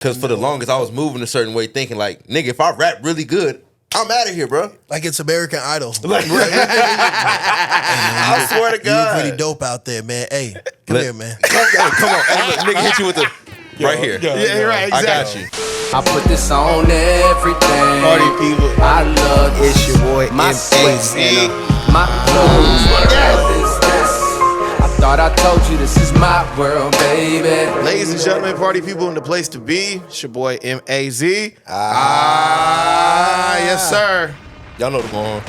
Because for the longest, I was moving a certain way, thinking like, nigga, if I rap really good, I'm out of here, bro. Like it's American Idol. Like, I swear to God. You're pretty dope out there, man. Hey, come here, man. Come on. Hey, look, nigga hit you with the... right here. Yeah, right, exactly. I got you. I put this on everything. Party people. I love It's your boy, my M.A.Z. sweat, my clothes. I thought I told you this is my world, baby. Ladies and gentlemen, party people in the place to be. It's your boy, M.A.Z. Yes, sir. Y'all know what's going on.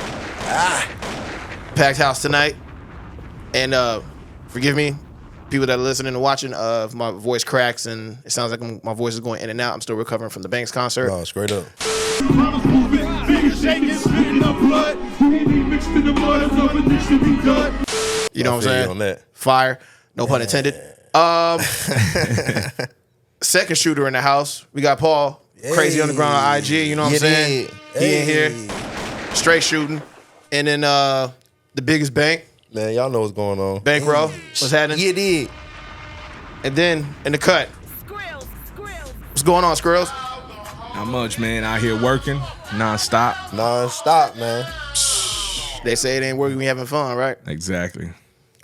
Packed house tonight. And forgive me, people that are listening and watching, if my voice cracks and it sounds like my voice is going in and out. I'm still recovering from the Banks concert. No, straight up. You know what I'm saying? On that. Fire. No pun intended. Second shooter in the house. We got Paul. Crazy Underground on IG. You know what I'm saying? He in here. Straight shooting. And then the biggest bank. Man, y'all know what's going on. Bankroll. What's happening? Yeah, did. And then in the cut. What's going on, Squirrels? Not much, man. Out here working non-stop. Non-stop, man. They say it ain't working, we having fun, right? Exactly.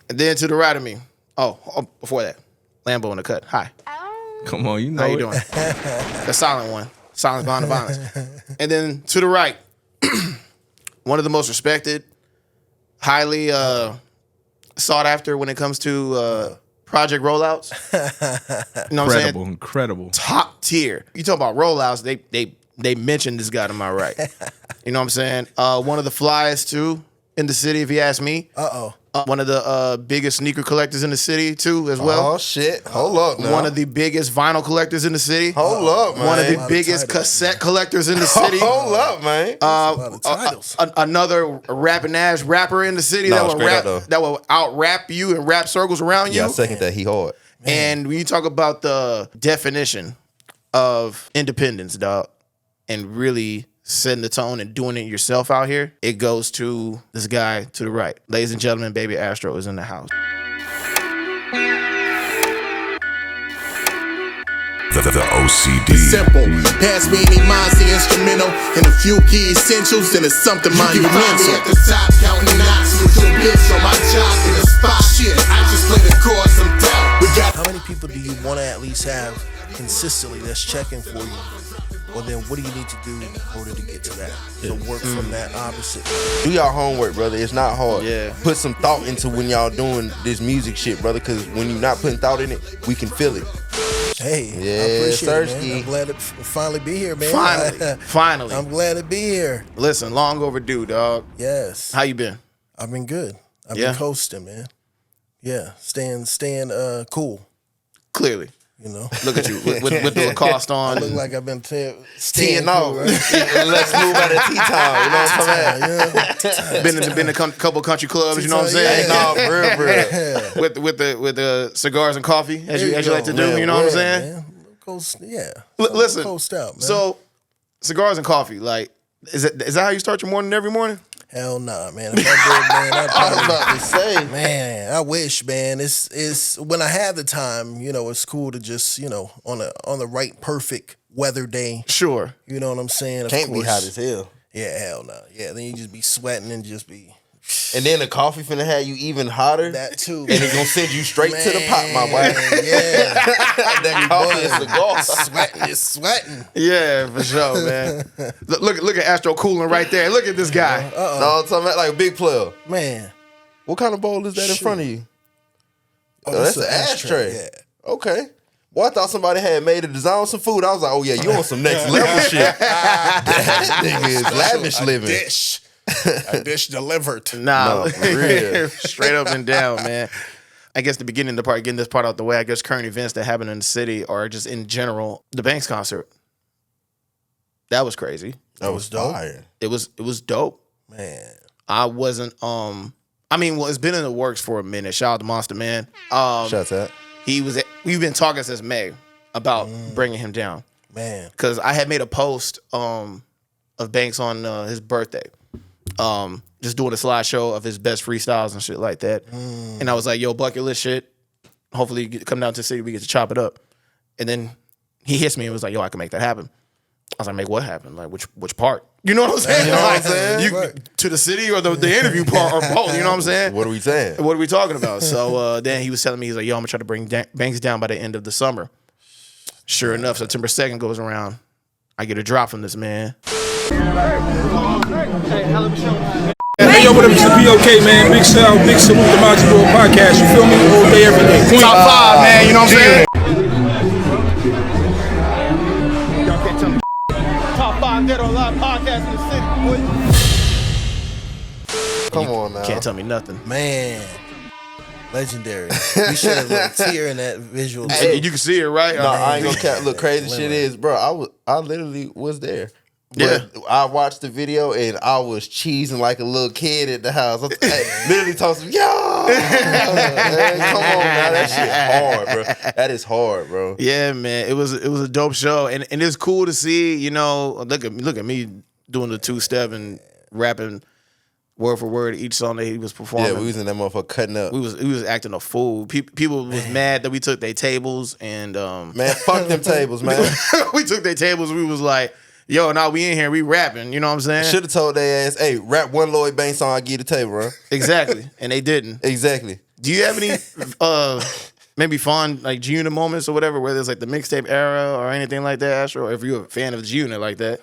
And then to the right of me. Oh, before that. Lambo in the cut. Hi. Come on, you know How you it. doing? The silent one. Silence behind the violence. And then to the right, one of the most respected, highly sought after when it comes to project rollouts. You know what I'm saying? Incredible. Top tier. You talk about rollouts, they mentioned this guy to my right. You know what I'm saying? One of the flyest too in the city, if you ask me. One of the biggest sneaker collectors in the city too, as well. Oh shit! Hold up, now. One of the biggest vinyl collectors in the city. Hold up, man. One of the biggest cassette collectors in the city. Hold up, man. Another rapping ass rapper in the city No, that will out rap you and rap circles around you. Yeah, I second that. He hard. And when you talk about the definition of independence, dog, and really setting the tone and doing it yourself out here, it goes to this guy to the right. Ladies and gentlemen, baby Astro is in the house. The OCD. Simple. Pass me any Mazi instrumental and a few key essentials, and it's something monumental. At the top, counting knots with your bitch on my job in the spot. Shit, I just play the chords, some doubt. We got. How many people do you want to at least have consistently that's checking for you? Well, then what do you need to do in order to get to that? To work from that opposite. Do y'all homework, brother. It's not hard. Yeah. Put some thought into when y'all doing this music shit, brother, because when you're not putting thought in it, we can feel it. Hey, Yeah, I appreciate it, Thirsty. man. I'm glad to finally be here, man. Finally. I'm glad to be here. Listen, long overdue, dog. Yes. How you been? I've been good. I've Yeah. been coasting, man. Yeah, staying cool. Clearly. You know, Look at you with the Lacoste on. I look like I've been Teeing cool, off. right? Let's move out of tea time. You know what I'm saying? Yeah. Been in a couple country clubs. You know what I'm saying? No, for real. with the cigars and coffee, as you like to do. Man, you know what I'm saying? Man. Coast, yeah. Listen. Coast out, man. So, cigars and coffee. Like, is that how you start your morning every morning? Hell nah, man. If I did, man, I was about to say. man, I wish, man. It's when I have the time, you know, it's cool to just, you know, on the right perfect weather day. Sure. You know what I'm saying? Of Can't be course. hot as hell. Yeah, hell no. Yeah, then you just be sweating and just be And then the coffee finna have you even hotter. that too. And it's gonna send you straight to the pot, my boy. Yeah. That coffee is cigar. Sweating. Yeah, for sure, man. Look at Astro cooling right there. Look at this guy. No, I'm talking about like a big player. Man. What kind of bowl is that in front of you? Oh, this that's is an ashtray. Yeah. Okay. Boy, I thought somebody had made a design on some food. I was like, oh yeah, you on some next level shit. That nigga is lavish living. A dish delivered. Nah, No, for real. straight up and down, man. I guess getting this part out the way, I guess current events that happen in the city or just in general, the Banks concert. That was crazy. That was dope. fire. It was dope. Man. I wasn't it's been in the works for a minute. Shout out to Monster Man. Shouts out. We've been talking since May about bringing him down. Man. Cause I had made a post of Banks on his birthday. Just doing a slideshow of his best freestyles and shit like that. And I was like, yo, bucket list shit. Hopefully you come down to the city, we get to chop it up. And then he hits me and was like, yo, I can make that happen. I was like, make what happen? Like, which part? You know what I'm saying? You know what I'm saying? To the city or the interview part or both, you know what I'm saying? What are we saying? What are we talking about? So then he was telling me, he's like, yo, I'm going to try to bring Banks down by the end of the summer. Sure enough, September 2nd goes around. I get a drop from this man. Hey, yo, what up? It's the POK, man. Big shout, big salute to Mazi's World podcast. You feel me? All day, every day. Top 5, man. You know what I'm saying? Top 5 Dead or Alive podcast in the city, boy. Come on now. Can't tell me nothing. Man. Legendary. We should have a tear in that visual. Hey, you can see it, right? No, I ain't gonna cap. Look, crazy shit is, bro. I literally was there. But I watched the video and I was cheesing like a little kid at the house. I literally told him, yo, man, come on now, that shit hard, bro. That is hard, bro. Yeah, man. It was a dope show, and it's cool to see. You know, look at me doing the 2-step and rapping word for word each song that he was performing. Yeah, we was in that motherfucker cutting up. We was acting a fool. People was mad that we took their tables and man, fuck them tables, man. We took their tables. We was like, yo, now we in here, we rapping. You know what I'm saying? Should have told their ass, hey, rap one Lloyd Banks song, I give you the table, bro. Exactly, and they didn't. Exactly. Do you have any maybe fun like G-Unit moments or whatever, whether it's like the mixtape era or anything like that, Astro? Or if you're a fan of G-Unit like that?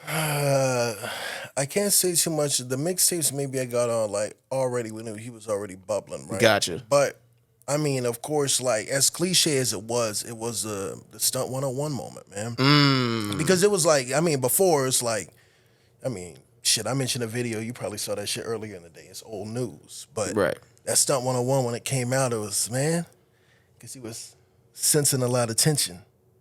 I can't say too much. The mixtapes maybe I got on like already when he was already bubbling, right? Gotcha. But I mean, of course, like as cliche as it was the Stunt 101 moment, man. Because it was like, I mean, before it's like, I mean, shit, I mentioned a video, you probably saw that shit earlier in the day. It's old news. But that Stunt 101, when it came out, it was, man, because he was sensing a lot of tension.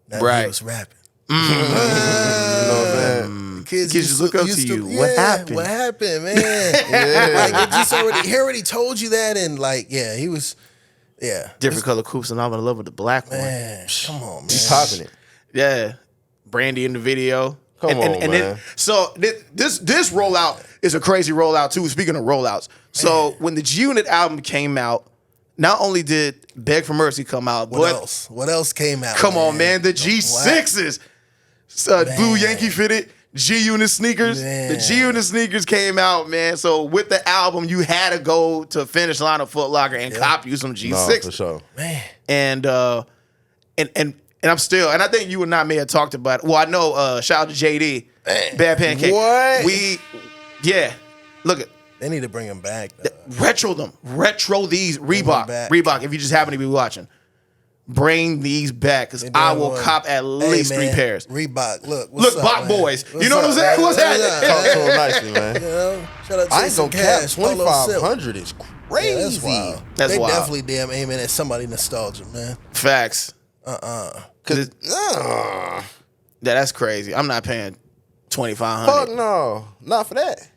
Now he was rapping. You know what I'm saying? Kids just look up to you. What happened? What happened, man? Like it just he already told you that, and like, yeah, he was, different color coupes, and I'm in love with the black one. Man, come on, man. He's popping it. Yeah, Brandy in the video. Come on, man. Then, so this rollout is a crazy rollout too. Speaking of rollouts, so when the G-Unit album came out, not only did Beg for Mercy come out, What else? What else came out? Come on, man. The G6s. Blue Yankee fitted G-Unit sneakers. Man. The G-Unit sneakers came out, man. So with the album, you had to go to Finish Line of Foot Locker and cop you some G6. No, for sure. Man. And I'm still, and I think you and I may have talked about it. Well, I know, shout out to JD. Bad Pancake. What? Look at. They need to bring him back. Retro them. Retro these. Reebok, if you just happen to be watching. Bring these back, because I will cop at least 3 pairs. Reebok, look, Bot Boys. You know what I'm saying? What's happening? Talk to him nicely, man. You know, shout out to I ain't gonna cap. 2500 is crazy. Yeah, that's wild. That's they wild. definitely damn aiming at somebody nostalgia, man. Facts. That's crazy. I'm not paying $2,500. Fuck no, not for that.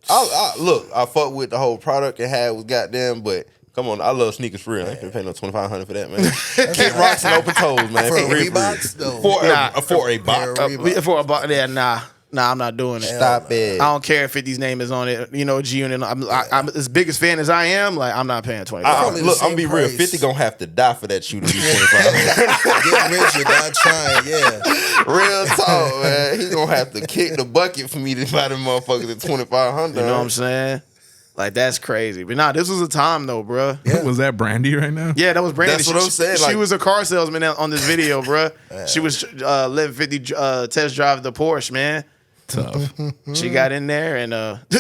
I fuck with the whole product and how it was goddamn, but come on, I love sneakers for real. I ain't gonna pay no $2,500 for that, man. Kid rocks and open toes, man. For a real, Reeboks, though. For a box. For a box, yeah, nah, I'm not doing it. Stop it. I don't care if 50's name is on it. You know, G-Unit. I'm as big as fan as I am. Like, I'm not paying $2,500. Look, I'm gonna be real. 50 gonna have to die for that shoe to be $2,500. Get rich or die trying, yeah. Real talk, man. He gonna have to kick the bucket for me to buy them motherfuckers at $2,500. You know what I'm saying? Like, that's crazy. But nah, this was a time though, bro. Yeah. Was that Brandy right now? Yeah, that was Brandy. That's what I'm saying. She was a car salesman on this video, bro. She was letting 50 test drive the Porsche, man. Tough. She got in there and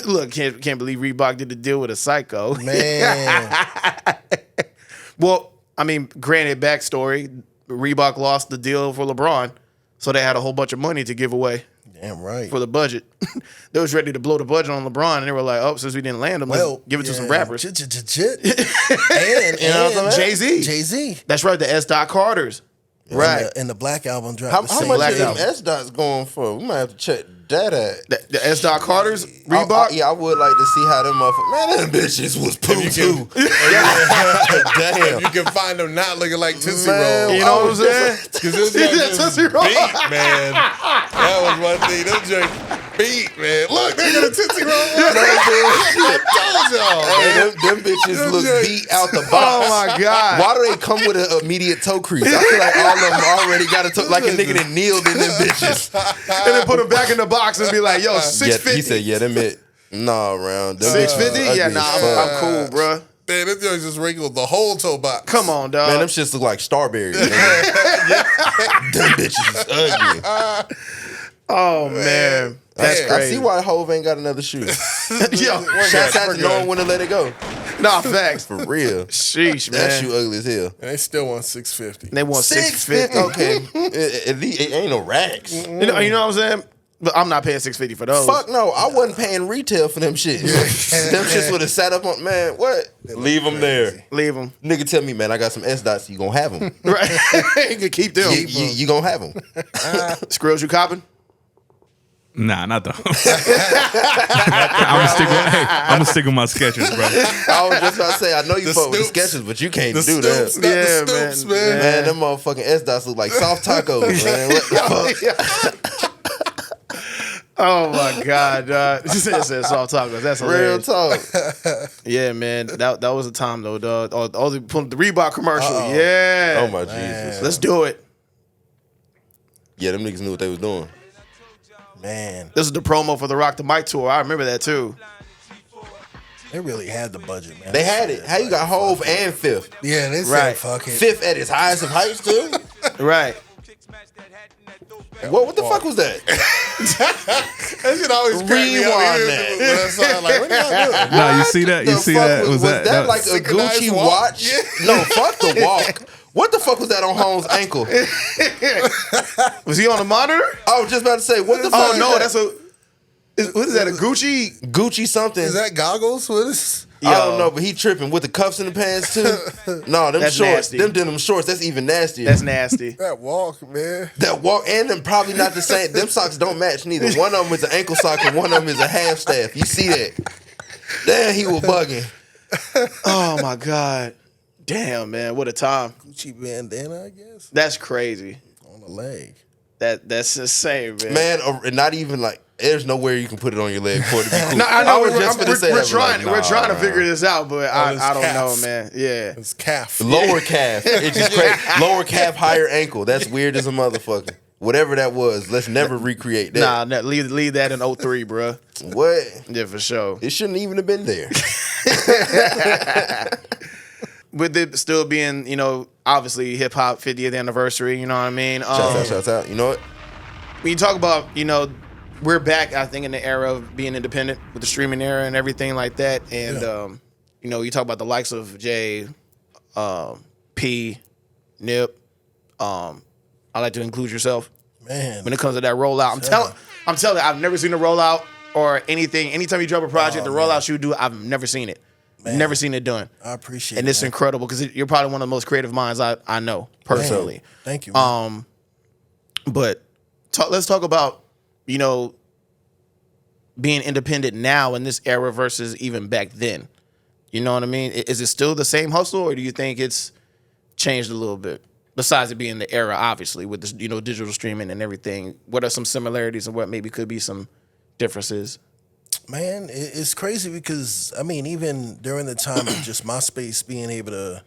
look, can't believe Reebok did the deal with a psycho. Man. Well, I mean, granted, backstory, Reebok lost the deal for LeBron, so they had a whole bunch of money to give away. Damn right. For the budget. They was ready to blow the budget on LeBron, and they were like, oh, since we didn't land him, let's give it to some rappers. And Jay-Z. That's right, the S. Carters. Right. And the Black album dropped. How much is them S dots going for? We might have to check that out. The S. Carters, Reebok? I would like to see how them motherfuckers. Man, them bitches was poo too. Damn. You can find them not looking like Tootsie Roll. You know what I'm saying? Because it was like Tootsie Roll. Beat, man. That was one thing. Them joints. beat, man. Look, they got a Tootsie Roll. I told y'all. Hey, them bitches look beat out the box. Oh my God. Why do they come with an immediate toe crease? I feel like all of them already got a toe, like a nigga that kneeled in them bitches. And then put them back in the box and be like, yo, Yeah, 650. he said, yeah, them it. Nah, round. 650? Yeah, nah, I'm cool, bro. Man, this joint just wrinkled the whole toe box. Come on, dog. Man, them shits look like Starberries. Them bitches is ugly. Oh, man. That's I crazy. see why Hove ain't got another shoe. Yo, Shouts out to no one wouldn't let it go. nah, facts. For real. Sheesh, man. That shoe ugly as hell. And they still want 650. They want 650. Okay. At least it ain't no racks. You know what I'm saying? But I'm not paying $650 for those. Fuck no, I wasn't paying retail for them shits. Them shits would have sat up on, man, what? Leave them there. Leave them. Nigga tell me, man, I got some S-dots, you gonna have them. Right. You can keep them. You gonna have them. Squirrels, you copping? Nah, not those. I'm gonna stick with my sketches, bro. I was just about to say, I know you The fuck with the Stoops. sketches, but you can't The do Stoops, that. not Yeah, the Stoops, man. Man, them motherfucking S-dots look like soft tacos, man. What the fuck? Oh my God, dog. It says soft tacos. That's Real hilarious. talk. Yeah, man. That was a time though, dog. Oh, they put the Reebok commercial. Yeah. Oh my Jesus. Let's do it. Yeah, them niggas knew what they was doing. Man, This is the promo for the Rock the Mic tour. I remember that too. they really had the budget, man. They had it. How you got Hove and Fifth? Yeah, they said Right. fuck it. Fifth at his highest of heights too? Right. What the fuck was that? That shit always crack me up. Rewind When that. I saw it, like, what are y'all doing? Nah, you see that? You The see fuck that? Was that like a synchronized Gucci walk? watch? No, fuck the walk. What the fuck was that on Holmes' ankle? Was he on the monitor? I was just about to say, what the fuck? Oh is no, that? that's a. What is that? A Gucci? Gucci something. Is that goggles? What is? I don't know, but he tripping with the cuffs in the pants too. No, them That's shorts, nasty. them denim shorts. That's even nastier. That's nasty. That walk, man. That walk and them probably not the same. Them socks don't match neither. One of them is an ankle sock and one of them is a half staff. You see that? Damn, he was bugging. Oh my God. Damn, man, what a time. Gucci bandana, I guess, That's crazy. on the leg. That's insane, man. Man, or not even like. There's nowhere you can put it on your leg for it to be cool. No, I know was just finna say we're that, but trying. like, We're trying to nah. figure this out, but it's I don't know, calf. man. Yeah. It's calf. Lower calf. It's just crazy. Lower calf, higher ankle. That's weird as a motherfucker. Whatever that was, let's never recreate that. Nah, leave that in 03, bro. What? Yeah, for sure. It shouldn't even have been there. With it still being, obviously hip hop 50th anniversary, you know what I mean? Shouts out. You know what? When you talk about, we're back, I think, in the era of being independent with the streaming era and everything like that. And, you talk about the likes of Jay, P, Nip. I like to include yourself. Man, When it comes to that rollout, I'm telling you, I've never seen a rollout or anything. Anytime you drop a project, the rollouts you do, I've never seen it. Man. Never seen it done. I appreciate And it. it's incredible because you're probably one of the most creative minds I know personally. Man, thank you. Man. But let's talk about, being independent now in this era versus even back then. You know what I mean? Is it still the same hustle, or do you think it's changed a little bit? Besides it being the era, obviously, with this, digital streaming and everything, what are some similarities and what maybe could be some differences? Man, it's crazy because, even during the time of just MySpace being able to,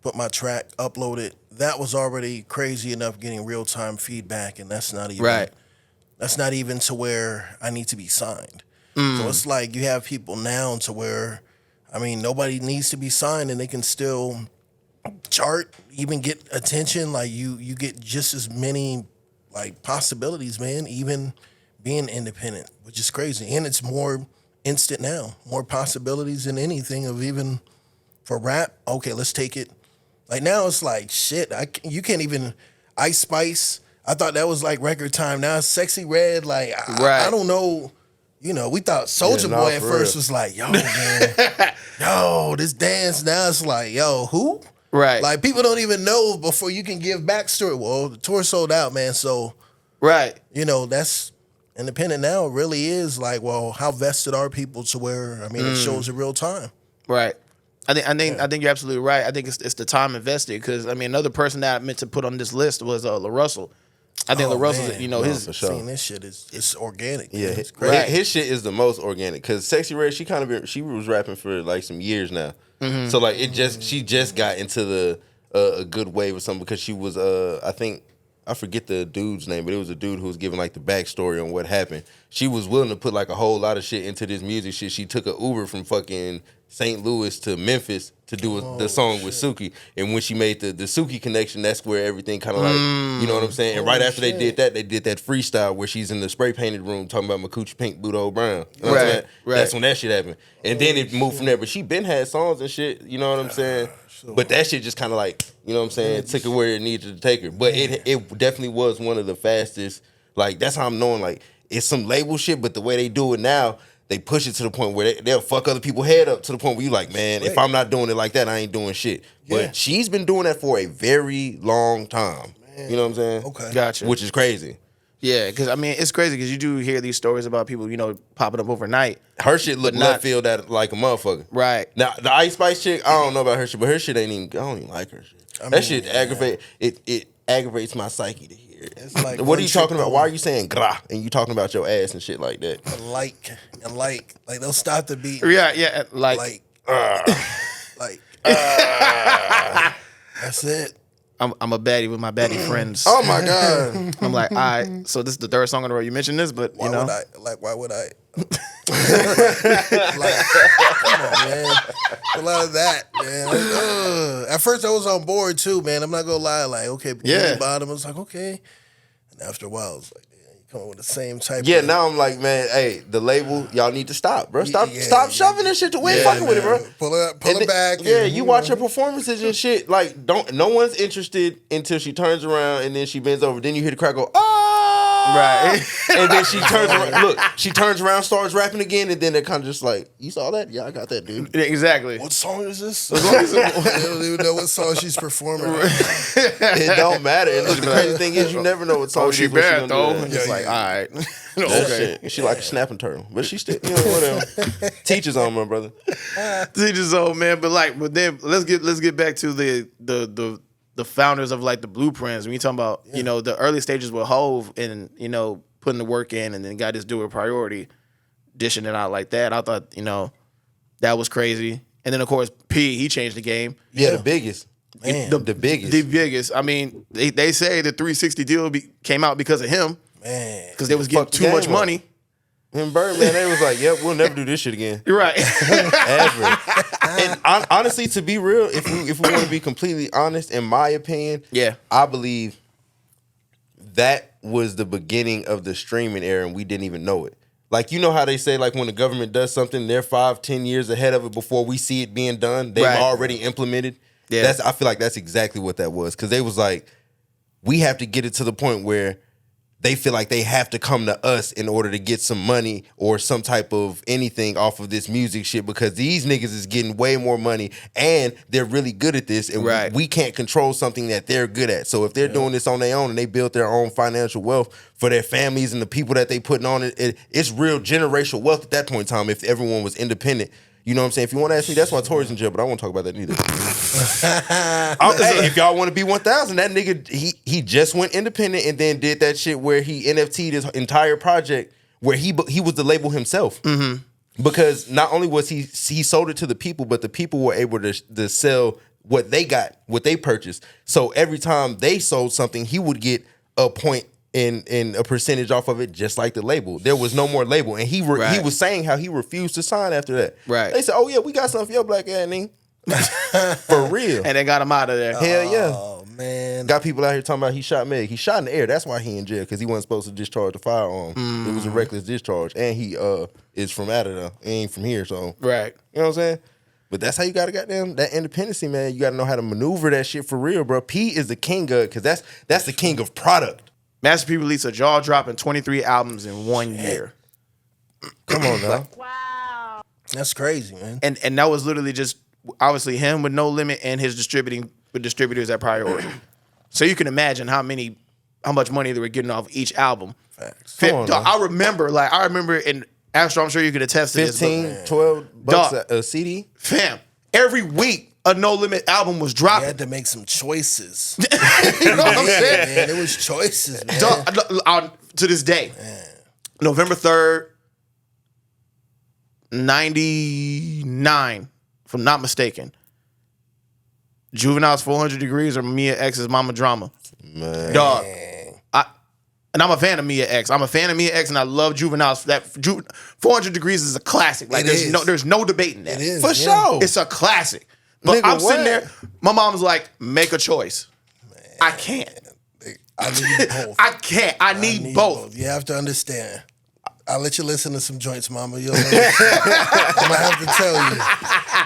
put my track, upload it, that was already crazy enough getting real-time feedback, and that's not even Right. That's not even to where I need to be signed. So it's like you have people now to where, nobody needs to be signed and they can still chart, even get attention. Like you get just as many possibilities, man, even being independent, which is crazy. And it's more instant now, more possibilities than anything of even for rap. Okay, let's take it. Like now it's like, shit, you can't even, Ice Spice, I thought that was like record time. Now it's Sexy Red, Right. I don't know. We thought Soulja Boy at first was like, yo, man, yo, this dance. Now it's like, yo, who? Right. Like people don't even know before you can give backstory. Well, the tour sold out, man. So, Right. that's independent now. It really is like, well, how vested are people to where it shows in real time. Right. I think you're absolutely right. I think it's the time invested because another person that I meant to put on this list was La Russell. I think Oh, La Rosa's, man. you know, his for sure. Seeing this shit it's organic. Yeah, man. It's his, crazy. his shit is the most organic because Sexy Red, she was rapping for like some years now. So like she just got into the a good wave or something because she was I forget the dude's name, but it was a dude who was giving like the backstory on what happened. She was willing to put like a whole lot of shit into this music shit. She took an Uber from fucking St. Louis to Memphis to do the song with Suki. And when she made the Suki connection, that's where everything kind of like, you know what I'm saying? And right after they did that freestyle where she's in the spray painted room talking about my coochie pink, Budo Brown. You know what I'm saying? That's when that shit happened. And then it moved from there. But she been had songs and shit, you know what I'm saying? But that shit just kind of like, you know what I'm saying, took it where it needed to take her. But it definitely was one of the fastest. Like, that's how I'm knowing, like, it's some label shit, but the way they do it now, they push it to the point where they'll fuck other people's head up to the point where you like, man, if I'm not doing it like that, I ain't doing shit. Yeah. But she's been doing that for a very long time. Man. You know what I'm saying? Okay. Gotcha. Which is crazy. Yeah, because I mean, it's crazy because you do hear these stories about people, you know, popping up overnight. Her shit look left field at like a motherfucker. Right. Now, the Ice Spice chick, I don't know about her shit, but her shit ain't even, I don't even like her shit. That shit it aggravates my psyche to hear. It's like what are you talking about? Why are you saying gra and you talking about your ass and shit like that? And like they'll stop the beat. Yeah, Like that's it. I'm a baddie with my baddie friends. Oh my God. I'm like, all right, so this is the third song in a row you mentioned this, but Why you know. why would I? Like, come on, man. A lot of that, man. Like, at first I was on board too, man. I'm not gonna lie. Like, okay, bottom. I was like, okay. And after a while, I was like, damn, you coming with the same type. Yeah, now I'm like, man, hey, the label, y'all need to stop, bro. Stop shoving this shit to win fucking with it, bro. Pull it back. Yeah, you watch her performances and shit. Like, no one's interested until she turns around and then she bends over. Then you hear the crowd go, oh. Right. And then she turns around. Look, she turns around, starts rapping again, and then they're kind of just like, you saw that? Yeah, I got that, dude. Exactly. What song is this? They don't even know what song she's performing. It don't matter. And look, the crazy thing is, you never know what song she bad though. It's like, all right. Okay. She like a snapping turtle, but she still, you know, whatever. Teachers on, my brother. Teachers on, man. But then let's get back to the founders of like the blueprints. When you talking about, you know, the early stages with Hove and, you know, putting the work in and then got his do a priority, dishing it out like that. I thought, you know, that was crazy. And then of course P, he changed the game. Yeah, the biggest. Man. The biggest. The biggest. I mean, they say the 360 deal came out because of him. Man. Because they was getting too much money. And Birdman, they was like, yep, we'll never do this shit again. You're right. Ever. And honestly, to be real, if we want to be completely honest, in my opinion, yeah, I believe that was the beginning of the streaming era and we didn't even know it. Like, you know how they say, like, when the government does something, they're 5-10 years ahead of it before we see it being done. They've already implemented. Yeah. I feel like that's exactly what that was. Because they was like, we have to get it to the point where they feel like they have to come to us in order to get some money or some type of anything off of this music shit because these niggas is getting way more money and they're really good at this and we can't control something that they're good at. So if they're doing this on their own and they built their own financial wealth for their families and the people that they putting on it's real generational wealth at that point in time if everyone was independent. You know what I'm saying? If you want to ask me, that's why Tory's in jail, but I won't talk about that neither. Hey, if y'all want to be 1,000, that nigga, he just went independent and then did that shit where he NFT'd his entire project where he was the label himself. Mm-hmm. Because not only was he sold it to the people, but the people were able to sell what they got, what they purchased. So every time they sold something, he would get a point in a percentage off of it, just like the label. There was no more label. And he was saying how he refused to sign after that. Right. They said, oh yeah, we got something for your black ass, nigga. For real. And they got him out of there. Hell yeah. Oh, man. Got people out here talking about he shot Meg. He shot in the air. That's why he in jail, because he wasn't supposed to discharge the firearm. It was a reckless discharge. And he is from out of there. He ain't from here, so. Right. You know what I'm saying? But that's how you got to goddamn, that independency, man. You got to know how to maneuver that shit for real, bro. P is the king of it, because that's the king of product. Master P released a jaw-dropping 23 albums in 1 year. Come on now. Wow. That's crazy, man. And that was literally just, obviously, him with No Limit and his distributing with distributors at Priority. So you can imagine how much money they were getting off each album. Facts. I remember in Astro, I'm sure you could attest to this. 15, 12 bucks a CD? Fam, every week, a No Limit album was dropping. You had to make some choices. You know what I'm saying? Man, it was choices, man. To this day, November 3rd, 99, if I'm not mistaken. Juvenile's 400 Degrees or Mia X's Mama Drama. Man. Dog. And I'm a fan of Mia X. I'm a fan of Mia X, and I love Juvenile's. 400 Degrees is a classic. Like there's no debating that. It is, for sure. It's a classic. But Nigga, I'm sitting there. My mom's like, make a choice. Man, I can't. I need both. I can't. I need both. You have to understand. I'll let you listen to some joints, mama. You'll I'm gonna have to tell you.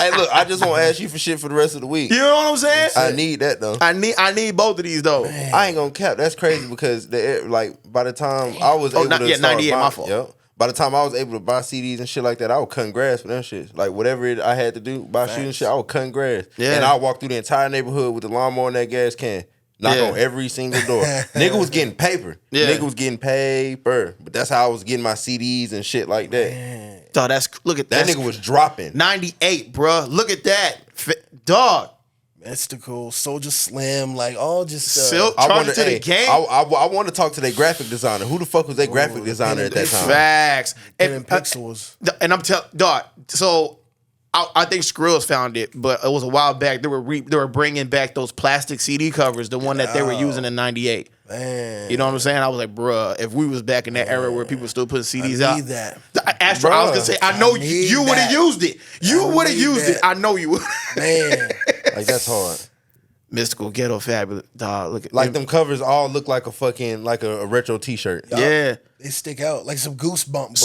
Hey, look, I just won't ask you for shit for the rest of the week. You know what I'm saying? I need that though. I need both of these though. Man. I ain't gonna cap. That's crazy because by the time I was able to start 98, buying, my fault. Yep. By the time I was able to buy CDs and shit like that, I was cutting grass for them shit. Like whatever I had to do, buy shoes and shit, I was cutting grass. Yeah. And I walked through the entire neighborhood with the lawnmower and that gas can. Knock on every single door. Nigga was getting paper. Yeah. Nigga was getting paper. But that's how I was getting my CDs and shit like that. Man. Dog, look at that. That nigga was dropping. 98, bruh. Look at that. Dog. Mystical, Soldier Slim, like all just Silk, Charge to the Game. I want to talk to their graphic designer. Who the fuck was their graphic designer at that time? Facts. and Pixels. And I'm telling, dog, so I think Skrillex found it, but it was a while back. They were bringing back those plastic CD covers, the one that they were using in 98. Man. You know what I'm saying? I was like, bruh, if we was back in that era where people still putting CDs out. I need that. Astro, I was going to say, I know you would have used it. You would have used it. I know you would. Man. Like, that's hard. Mystical, Ghetto, Fabulous. Dog, look at like them covers all look like a fucking a retro t-shirt. Yeah. They stick out like some goosebumps.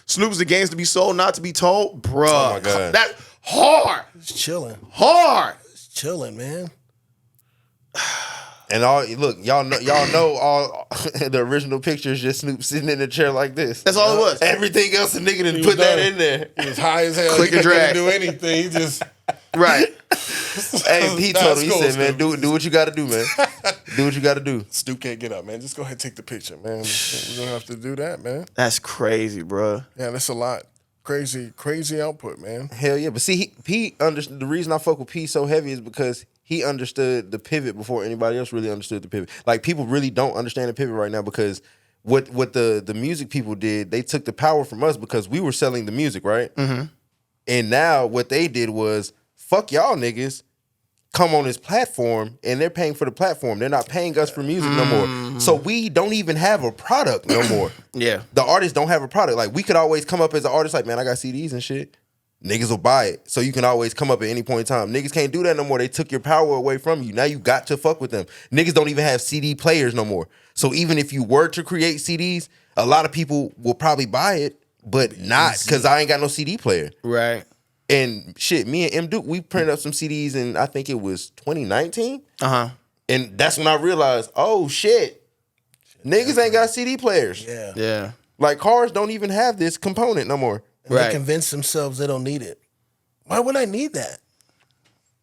Snoop's the games to be sold, not to be told. Bruh. Oh my God. That's hard. It's chilling. Hard. It's chilling, man. And y'all know all the original pictures just Snoop sitting in a chair like this. That's all it was. Everything else the nigga didn't put that in there. He was high as hell. Click He and drag. couldn't do anything. He just Right. Hey, he told him, he said, man, do what you gotta do, man. Do what you gotta do. Snoop can't get up, man. Just go ahead and take the picture, man. We're gonna have to do that, man. That's crazy, bruh. Yeah, that's a lot. Crazy output, man. Hell yeah. But see, P understood. The reason I fuck with P so heavy is because he understood the pivot before anybody else really understood the pivot. Like, people really don't understand the pivot right now because what the music people did, they took the power from us because we were selling the music, right? Mm-hmm. And now what they did was, fuck y'all niggas, come on this platform, and they're paying for the platform. They're not paying us for music no more. So we don't even have a product no more. Yeah. The artists don't have a product. Like, we could always come up as an artist like, man, I got CDs and shit. Niggas will buy it. So you can always come up at any point in time. Niggas can't do that no more. They took your power away from you. Now you got to fuck with them. Niggas don't even have CD players no more. So even if you were to create CDs, a lot of people will probably buy it, but not because I ain't got no CD player. Right. And shit, me and M Duke, we printed up some CDs in, I think it was 2019. Uh-huh. And that's when I realized, oh shit, niggas ain't got CD players. Yeah. Yeah. Like, cars don't even have this component no more. And they convince themselves they don't need it. Why would I need that?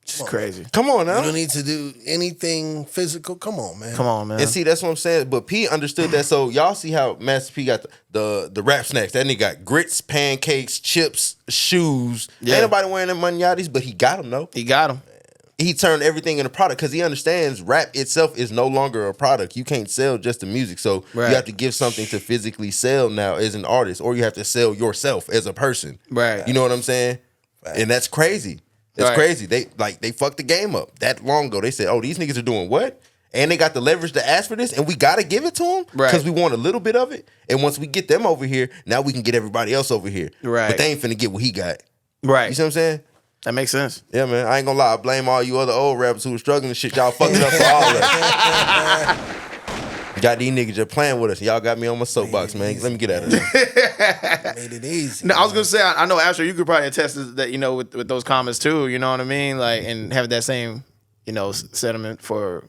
It's crazy. Come on now. You don't need to do anything physical. Come on, man. Come on, man. And see, that's what I'm saying. But P understood that. So y'all see how Master P got the rap snacks. That nigga got grits, pancakes, chips, shoes. Yeah. Ain't nobody wearing them manyatis, but he got them though. He got them. He turned everything into product because he understands rap itself is no longer a product. You can't sell just the music. So you have to give something to physically sell now as an artist, or you have to sell yourself as a person. Right. You know what I'm saying? And that's crazy. That's crazy. They fucked the game up that long ago. They said, oh, these niggas are doing what? And they got the leverage to ask for this, and we got to give it to them because we want a little bit of it. And once we get them over here, now we can get everybody else over here. Right. But they ain't finna get what he got. Right. You see what I'm saying? That makes sense. Yeah, man. I ain't gonna lie. I blame all you other old rappers who were struggling and shit. Y'all fucked it up for all of us. Got these niggas just playing with us. Y'all got me on my soapbox, man. Let me get out of there. Made it easy. No, I was gonna say, I know, Astro, you could probably attest to that, you know, with those comments too. You know what I mean? Like, and have that same, you know, sentiment for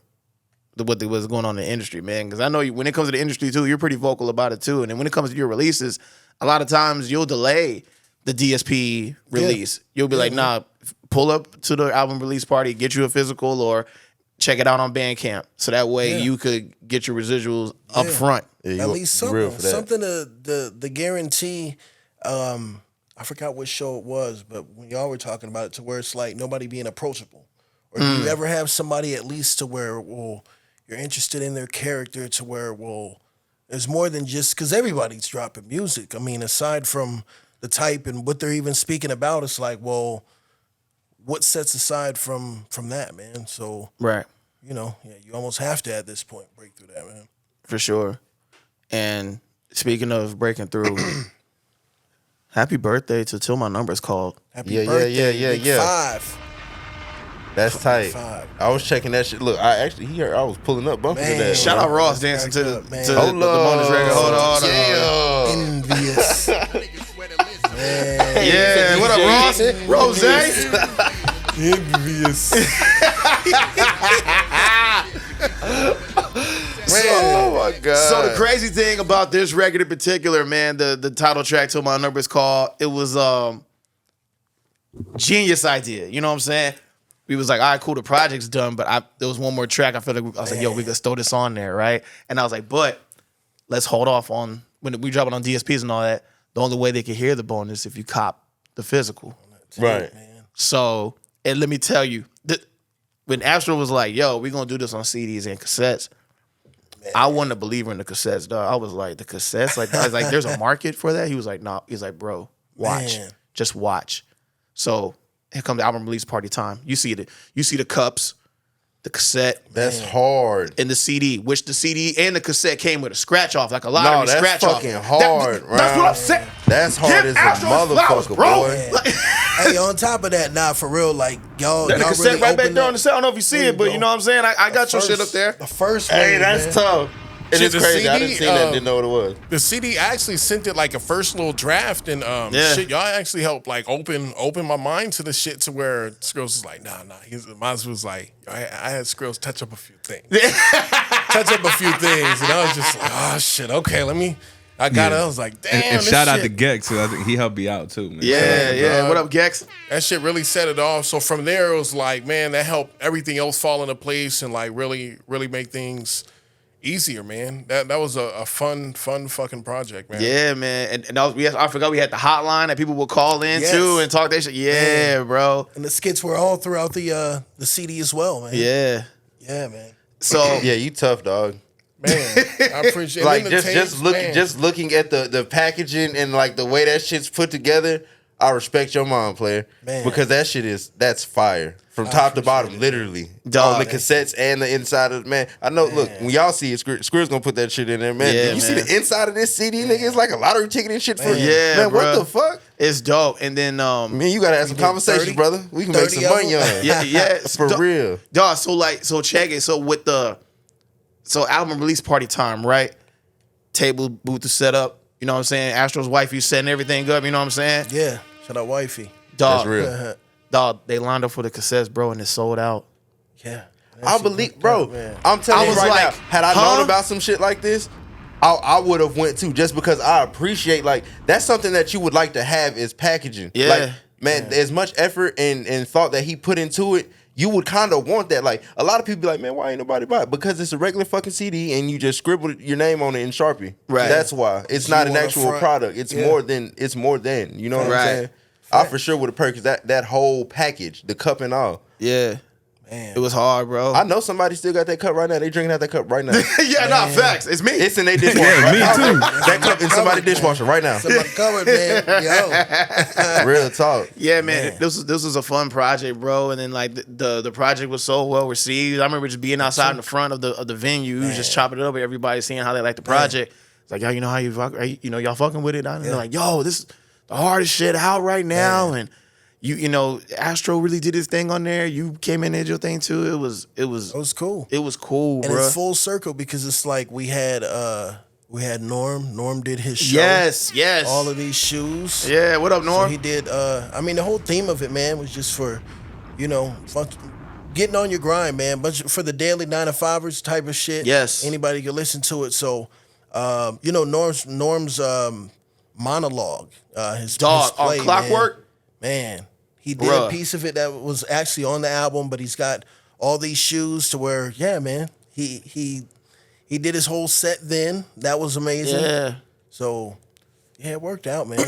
what was going on in the industry, man. Because I know when it comes to the industry too, you're pretty vocal about it too. And then when it comes to your releases, a lot of times you'll delay the DSP release. You'll be like, nah, pull up to the album release party, get you a physical, or check it out on Bandcamp. So that way you could get your residuals up front. At least something to guarantee a I forgot what show it was, but when y'all were talking about it, to where it's like nobody being approachable, or do you ever have somebody at least to where, well, you're interested in their character, to where, well, there's more than just, because everybody's dropping music. I mean, aside from the type and what they're even speaking about, it's like, well, what sets aside from that, man? So, Right. you know, yeah, you almost have to at this point break through that, man. For sure. And speaking of breaking through, happy birthday to Till My Number's called. Happy birthday, Big 5. That's tight. 5. I was checking that shit. Look, I was pulling up bumping to Man. that. Shout bro. out Ross dancing to the Hold bonus record. Hold on. Yeah. Envious. Yeah, what up, Ross? Rose? Envious. Oh my god. So the crazy thing about this record in particular, man, the title track Till My Number's called, it was genius idea. You know what I'm saying? We was like, all right, cool, the project's done, but there was one more track. I feel like I was like, yo, we could throw this on there, right? And I was like, but let's hold off on when we drop it on DSPs and all that. The only way they can hear the bonus if you cop the physical. Right. So, and let me tell you, when Astro was like, yo, we're gonna do this on CDs and cassettes, I wasn't a believer in the cassettes, dog. I was like, the cassettes? Like, I was like, there's a market for that? He was like, no. He's like, bro, watch. Man. Just watch. So here comes the album release party time. You see the cups, the cassette. That's hard. And the CD, which the CD and the cassette came with a scratch off, like a lot of that's scratch fucking off. hard, That's what I'm saying. That's hard Give as a Astro flowers, motherfucker, bro. boy. Like, Hey, on top of that, nah, for real, like, y'all the cassette really right back opened there up- on the set. I don't know if you see it, but you know what I'm saying? I got your shit up there. The first Hey, one, that's man. tough. And Shit, it's the crazy. I CD, didn't see that. Didn't know what it was. The CD actually sent it like a first little draft, and shit, y'all actually helped like open my mind to the shit to where Skrills was like, nah. Maz was like, I had Skrills touch up a few things, and I was just like, oh shit, okay, I got it. I was like, damn. And this shout out shit- to Gex too. I think he helped me out too, man. Yeah. What up, Gex? That shit really set it off. So from there, it was like, man, that helped everything else fall into place and like really make things easier, man. That was a fun fucking project, man. Yeah, man. And that was, I forgot we had the hotline that people would call in Yes. too and talk their shit. Yeah, Man. bro. And the skits were all throughout the CD as well, man. Yeah. Yeah, man. So Yeah, you tough, dog. Man, I appreciate Like and then the tapes, man. just looking at the packaging and like the way that shit's put together. I respect your mom, player, Man. because that's fire from top to bottom, literally. Dog. On the cassettes and the inside of man. I know. Look, when y'all see it, Squirrel's gonna put that shit in there, man. Yeah, Did you see man. the inside of this CD, nigga? It's like a lottery ticket and shit for Yeah, man. What bruh. the fuck? it's dope. And then Man, you gotta have some conversations, 30 brother. We can make 30 some money of on them? it. yeah, for real. Dog, so check it. So with album release party time, right? Table booth is set up. You know what I'm saying? Astro's wifey setting everything up. You know what I'm saying? Yeah. Shout out wifey. Dog, That's real. dog, they lined up for the cassettes, bro, and it sold out. Yeah. I believe, bro. man. I'm telling I you was right like, now. Had I huh? known about some shit like this, I would have went too. Just because I appreciate, like, that's something that you would like to have is packaging. Yeah. Like, man, as much effort and thought that he put into it, you would kind of want that. Like, a lot of people be like, man, why ain't nobody buy it? Because it's a regular fucking CD and you just scribbled your name on it in Sharpie. Right. That's why. It's You not an want a actual front. product. It's Yeah. more than. You know what Right. I'm saying? I for sure would have purchased that whole package, the cup and all. Yeah. Man. It was hard, bro. I know somebody still got that cup right now. They drinking out that cup right now. yeah, nah, facts. It's me. It's in their dishwasher. Yeah, me too. That cup in somebody's dishwasher right now. Somebody covered, man. Yo. Real talk. Yeah, man. This was a fun project, bro. And then like the project was so well received. I remember just being outside in the front of the venue, just chopping it up with everybody, seeing how they like the project. It's like, yo, you know how you fuck, y'all fucking with it? And they're like, yo, this is the hardest shit out right now, and you know, Astro really did his thing on there. You came in and did your thing too. It was cool. It was cool, And bro. it's full circle because it's like we had Norm. Norm did his show. Yes. All of these shoes. Yeah, what up, So Norm? he did. I mean, the whole theme of it, man, was just for, getting on your grind, man. But for the daily 9-to-5ers type of shit. Yes. Anybody can listen to it. So, Norm's monologue, his Dog, play, on Clockwork. Man, he did Bruh. a piece of it that was actually on the album, but he's got all these shoes to where, yeah, man, he did his whole set then. That was amazing. Yeah. So, yeah, it worked out, man.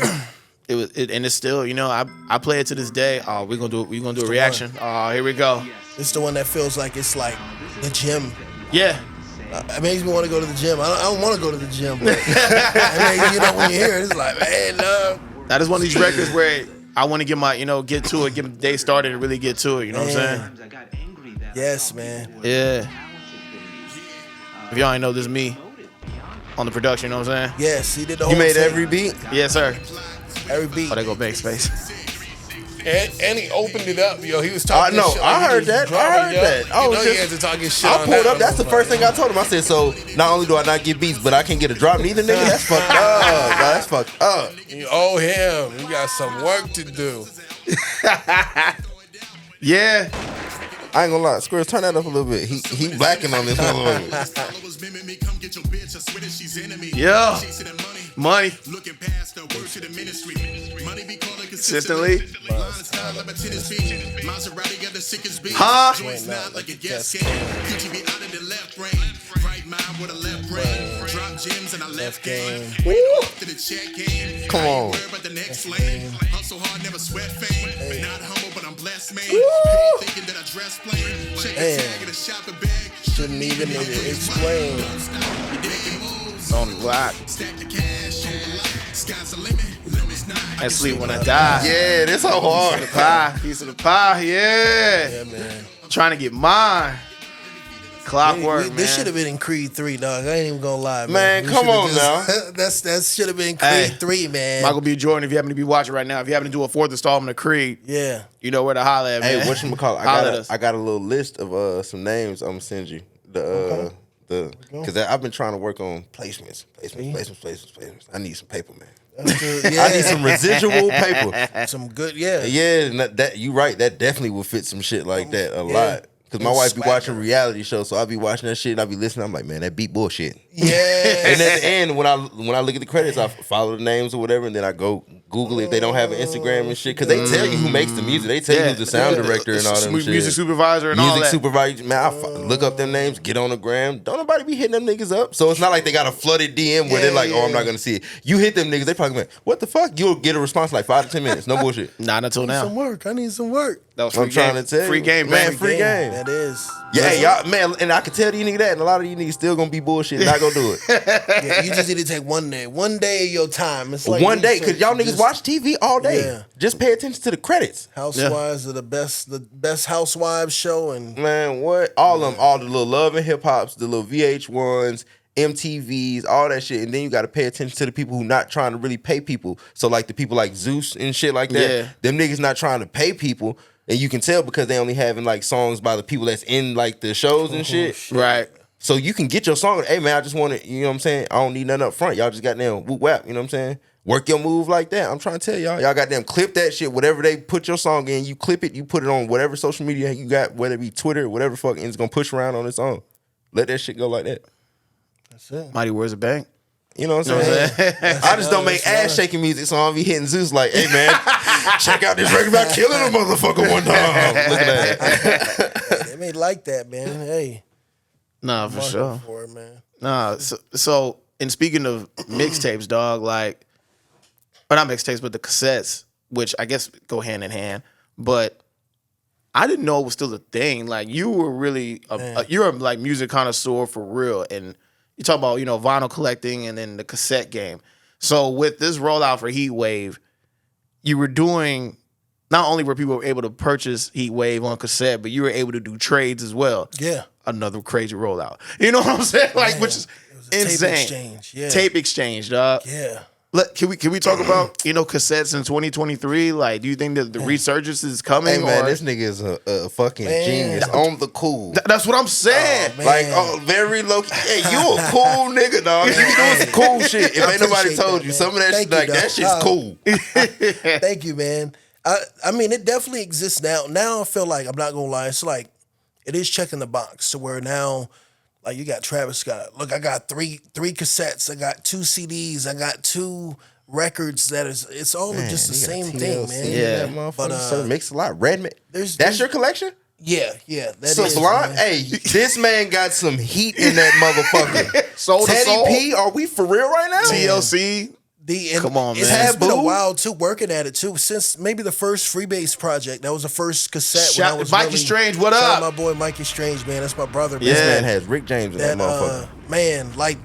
and it's still, you know, I play it to this day. Oh, we're gonna do a reaction. Oh, here we go. It's the one that feels like it's like the gym. Yeah. It makes me want to go to the gym. I don't want to go to the gym, but I mean, you know, when you hear it, it's like, man, no. That is one of these records where I want to get to it, get the day started and really get to it. You know what I'm saying? Yes, man. Yeah. If y'all ain't know, this is me on the production. You know what I'm saying? Yes, he did the whole You made thing. every beat? Yes, sir. Every beat. Oh, they go backspace. And he opened it up, yo. He was talking no, shit. I heard that. He had to talk his shit. I pulled up. That's the first thing I told him. I said, so not only do I not get beats, but I can't get a drop neither, nigga. That's fucked up. That's fucked up. You owe him. You got some work to do. Yeah. I ain't gonna lie. Squares, turn that up a little bit. He blacking on this one. Yeah. Money. Consistently. Huh? Come on. Shouldn't even need to explain. On the block. I sleep when I die. Yeah, this so hard. Piece of the pie, yeah. Yeah, man. Trying to get mine. Clockwork, man. This should have been in Creed 3, dog. I ain't even gonna lie, man. Man, come on now. That should have been Creed 3, man. Michael B. Jordan, if you happen to be watching right now, if you happen to do a 4th installment of Creed, yeah, you know where to holler at, man. Hey, whatchamacallit? I got a little list of some names I'm gonna send you. Because I've been trying to work on placements. I need some paper, man. Yeah. I need some residual paper. Some good, yeah. Yeah, and that you right. That definitely would fit some shit like that a lot. Because my wife be watching reality shows, so I be watching that shit and I be listening. I'm like, man, that beat bullshit. Yeah. And at the end, when I look at the credits, I follow the names or whatever, and then I go Google it if they don't have an Instagram and shit. Because they tell you who makes the music. They tell you who's the sound director and all that shit. Music supervisor and all that. Music supervisor. Man, I look up them names, get on the gram. Don't nobody be hitting them niggas up. So it's not like they got a flooded DM where they're like, oh, I'm not going to see it. You hit them niggas, they probably like, what the fuck? You'll get a response in like 5 to 10 minutes. No bullshit. Not until now. I need some work. That was free game. Trying to tell you. Free game, man. Free game. That is. Yeah, y'all, man, and I can tell these niggas that, and a lot of these niggas still gonna be bullshit, not gonna do it. Yeah, you just need to take one day of your time. It's like one day, because y'all niggas watch TV all day. Yeah. Just pay attention to the credits. Housewives are the best Housewives show, and man, what? All of them, all the little Love and Hip Hops, the little VH1s, MTVs, all that shit, and then you got to pay attention to the people who not trying to really pay people. So like the people like Zeus and shit like that, them niggas not trying to pay people. And you can tell because they only having like songs by the people that's in like the shows and shit. Right. So you can get your song. Hey man, I just want to, you know what I'm saying? I don't need nothing up front. Y'all just got them whoop whap, you know what I'm saying? Work your move like that. I'm trying to tell y'all. Y'all got them clip that shit. Whatever they put your song in, you clip it, you put it on whatever social media you got, whether it be Twitter, whatever fuck, and it's gonna push around on its own. Let that shit go like that. That's it. Mighty Words of Bank. You know what I'm saying? I just don't make ass shaking music, so I'll be hitting Zeus like, hey man, check out this record about killing a motherfucker one time. Look at that. They may like that, man. Hey. Nah, for sure. For it, man. Nah, so and speaking of mixtapes, dog, like, or not mixtapes, but the cassettes, which I guess go hand in hand, but I didn't know it was still a thing. Like, you were really, you're a like music connoisseur for real, and you talk about, you know, vinyl collecting and then the cassette game. So with this rollout for Heat Wave, you were doing, not only were people able to purchase Heat Wave on cassette, but you were able to do trades as well. Yeah. Another crazy rollout. You know what I'm saying? Like, which is insane. Tape exchange. Yeah. Tape exchange, dog. Yeah. Can we talk about, you know, cassettes in 2023? Like, do you think that the resurgence is coming? Hey man, or? this nigga is a fucking genius on the cool. That's what I'm saying. Very low key. Hey, you a cool nigga, dog. You be doing some cool shit. If ain't nobody told you, some of that shit, like that shit's cool. Thank you, man. I mean, it definitely exists now. Now I feel like, I'm not gonna lie, it's like it is checking the box to where now, like, you got Travis Scott. Look, I got three cassettes. I got 2 CDs. I got 2 records. It's all just the same thing, man. Yeah, motherfucker. Makes a lot. Redman. That's your collection? Yeah. That Sublime. Hey, this man got some heat in that motherfucker. Soul to Teddy Soul. P, are we for real right now? TLC. Come on, man. It has been a while too, working at it too. Since maybe the first Freebase project, that was the first cassette. When I was Mikey Strange, what up? My boy Mikey Strange, man. That's my brother. This Man. man has Rick James in that motherfucker. Man, like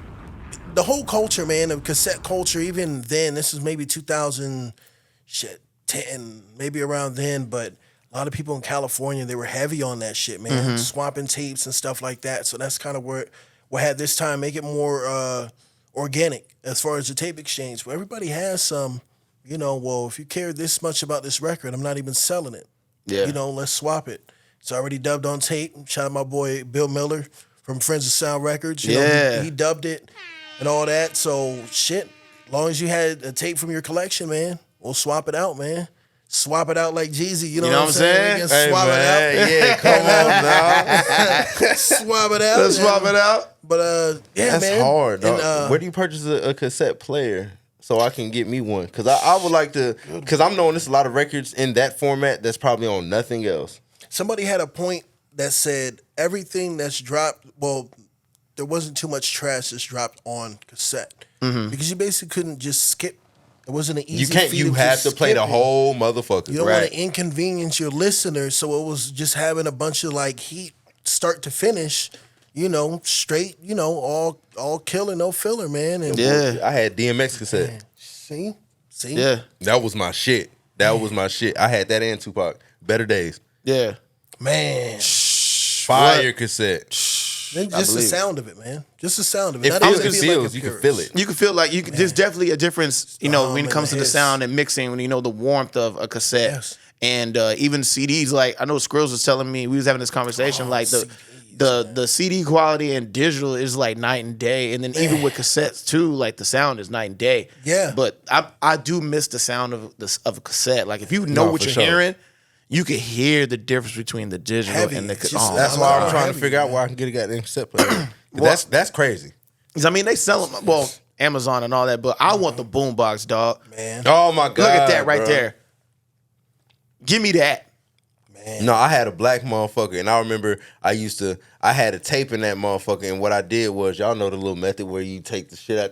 the whole culture, man, of cassette culture. Even then, this is maybe 2010, maybe around then. But a lot of people in California, they were heavy on that shit, man, swapping tapes and stuff like that. So that's kind of where we had this time make it more organic as far as the tape exchange. Where everybody has some, well, if you care this much about this record, I'm not even selling it. Yeah. Let's swap it. It's already dubbed on tape. Shout out my boy Bill Miller from Friends of Sound Records. You know, he dubbed it and all that. So shit, as long as you had a tape from your collection, man, we'll swap it out, man. Swap it out like Jeezy, you know what I'm saying? We can swap it out. Yeah, come on now. Swap it out. Let's swap it out. But yeah, that's man. hard, dog. And, where do you purchase a cassette player so I can get me one? Because I would like to, because I'm knowing there's a lot of records in that format that's probably on nothing else. Somebody had a point that said everything that's dropped, well, there wasn't too much trash that's dropped on cassette. Because you basically couldn't just skip. It wasn't an easy You can't. You have to play the whole motherfucker. You don't want to inconvenience your listeners, so it was just having a bunch of like heat, start to finish. Straight. All killer, no filler, man. And I had DMX cassette. Man, see, yeah, that was my shit. That was my shit. I had that and Tupac. Better Days. Yeah, man. Fire cassette. Just the sound of it, man. Just the sound of it. It feels. You can feel it. You can feel like there's definitely a difference, when it comes to the sound and mixing. When the warmth of a cassette and even CDs. Like I know Skrills was telling me, we was having this conversation. Like the CD quality and digital is like night and day, and then even with cassettes too, like the sound is night and day. Yeah. But I do miss the sound of a cassette. Like if you know what you're hearing. You can hear the difference between the digital and the cassette. That's why I'm trying to figure out where I can get a goddamn cassette player. That's crazy. I mean, they sell them, Amazon and all that, but I want the boombox, dog. Man. Oh my God. Look at that right there. Give me that. Man. No, I had a black motherfucker, and I remember I had a tape in that motherfucker, and what I did was, y'all know the little method where you take the shit out.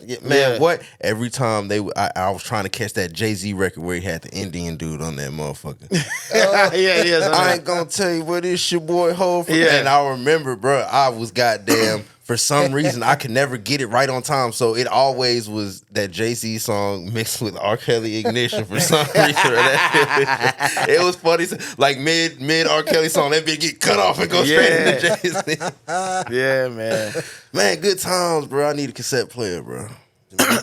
What? Every time I was trying to catch that Jay-Z record where he had the Indian dude on that motherfucker. I ain't gonna tell you what this your boy hold for. Yeah. And I remember, bro, I was goddamn. For some reason, I could never get it right on time, so it always was that Jay-Z song mixed with R. Kelly Ignition for some reason. It was funny, like mid R. Kelly song, that bitch get cut off and go straight into Jay-Z. Yeah, man. Man, good times, bro. I need a cassette player, bro.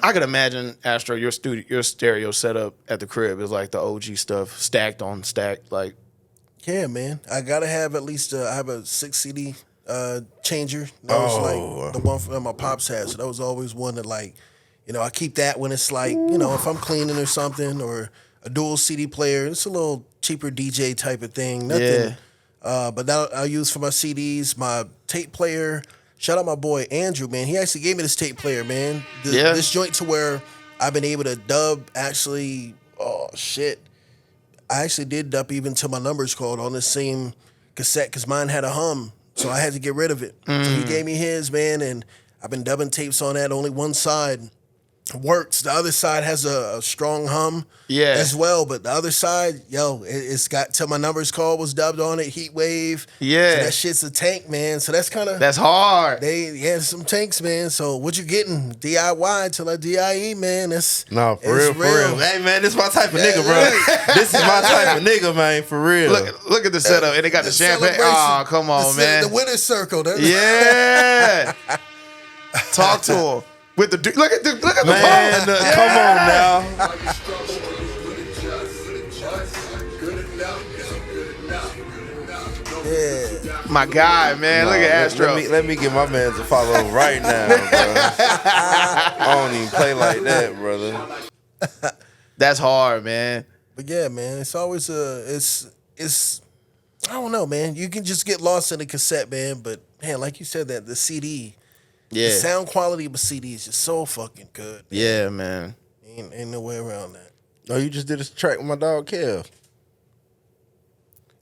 I could imagine, Astro, your stereo setup at the crib is like the OG stuff, stacked on stacked, like. Yeah, man. I gotta have at least I have a 6 CD changer. That was like the one that my pops had. So that was always one that I keep that when it's like, if I'm cleaning or something, or a dual CD player. It's a little cheaper DJ type of thing. Nothing. But that I use for my CDs, my tape player. Shout out my boy Andrew, man. He actually gave me this tape player, man. This joint to where I've been able to dub actually. Oh shit. I actually did dub even to my numbers called on the same cassette because mine had a hum. So I had to get rid of it. So he gave me his, man, and I've been dubbing tapes on that. Only one side works. The other side has a strong hum as well. But the other side, it's got till my numbers call was dubbed on it, Heat Wave. Yeah. So that shit's a tank, man. So that's kind of... That's hard. Some tanks, man. So what you getting? DIY till I DIE, man. That's... No, for real. Hey, man, this is my type of nigga, bro. This is my type of nigga, man, for real. Look at the setup. And they got the champagne. Oh, come on, man. The winner's circle. Yeah. Talk to him. With the look at the man, come on now. Yeah. My guy, man. Look at Astro. Let me get my man to follow right now, bro. I don't even play like that, brother. That's hard, man. But yeah, man, it's always it's I don't know, man. You can just get lost in the cassette, man. But man, like you said, that the CD. Yeah. The sound quality of a CD is just so fucking good. Man. Yeah, man. Ain't no way around that. Oh, you just did a track with my dog Kev.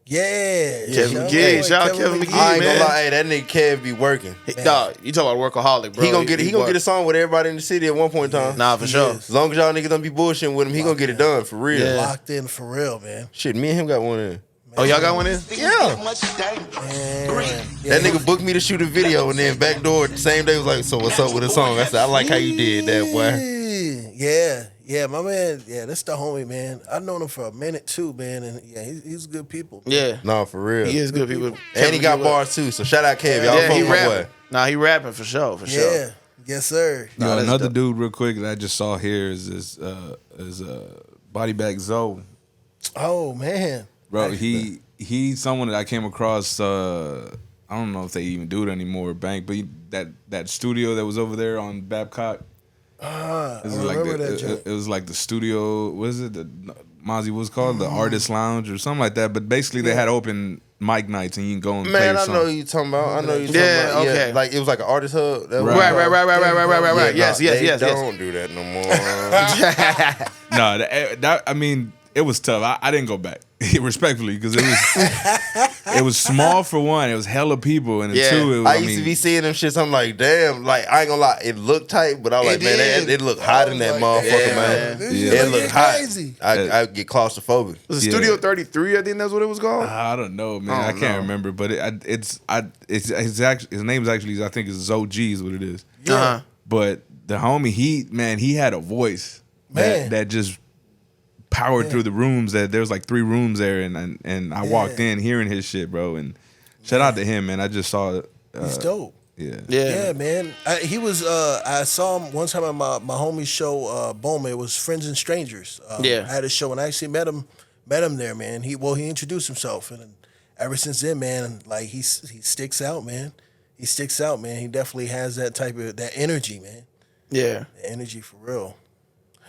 Kevin McGee. Shout out Kevin McGee, I ain't man. gonna lie, hey, that nigga Kev be working. Dog, you talk about workaholic, bro. He gonna get a song with everybody in the city at one point in time. Nah, for sure. As long as y'all niggas don't be bullshitting with him, he gonna get it done for real. Yeah. Locked in for real, man. Shit, me and him got one in. Oh, y'all got one in? Yeah. That nigga booked me to shoot a video and then backdoor the same day was like, so what's up with the song? I said, I like how you did that, boy. Yeah, my man. Yeah, that's the homie, man. I've known him for a minute too, man, and yeah, he's good people. Yeah. No, for real. He is good people. And he got bars too, so shout out Kev. Y'all Yeah, he fuck my rapping. boy. Nah, he rapping for sure, Yeah. Yes, sir. Yo, another dude real quick that I just saw here is Body Bag Zoe. Oh man. Bro, he's someone that I came across. I don't know if they even do it anymore, Bank, but that studio that was over there on Babcock. I remember that joint. It was like the studio. What is it? The Mazi was called the Artist Lounge or something like that. But basically, they had open mic nights and you can go and play your Man, I song. know who you talking about. I know you talking about. okay. Yeah, like it was like an artist hub. Right. Yes. They don't do that no more. No, I mean, it was tough. I didn't go back respectfully because it was small for one. It was hella people, and two, it was, I used to be seeing them shits. I'm like, damn. Like I ain't gonna lie, it looked tight, but I was like, man, it looked hot in that motherfucker, man. It looked hot. Crazy. I get claustrophobic. Was it Studio 33? I think that's what it was called. I don't know, man. I can't remember, but his name is actually I think it's Zojis is what it is. Yeah. But the homie, he had a voice that just powered through the rooms. That there was like 3 rooms there, and I walked in hearing his shit, bro. And shout out to him, man. I just saw He's dope. Yeah, man. He was. I saw him one time at my homie's show. Bowman. It was Friends and Strangers. I had a show and I actually met him there, man. He introduced himself, and ever since then, man, like he sticks out, man. He sticks out, man. He definitely has that energy, man. Yeah, the energy for real.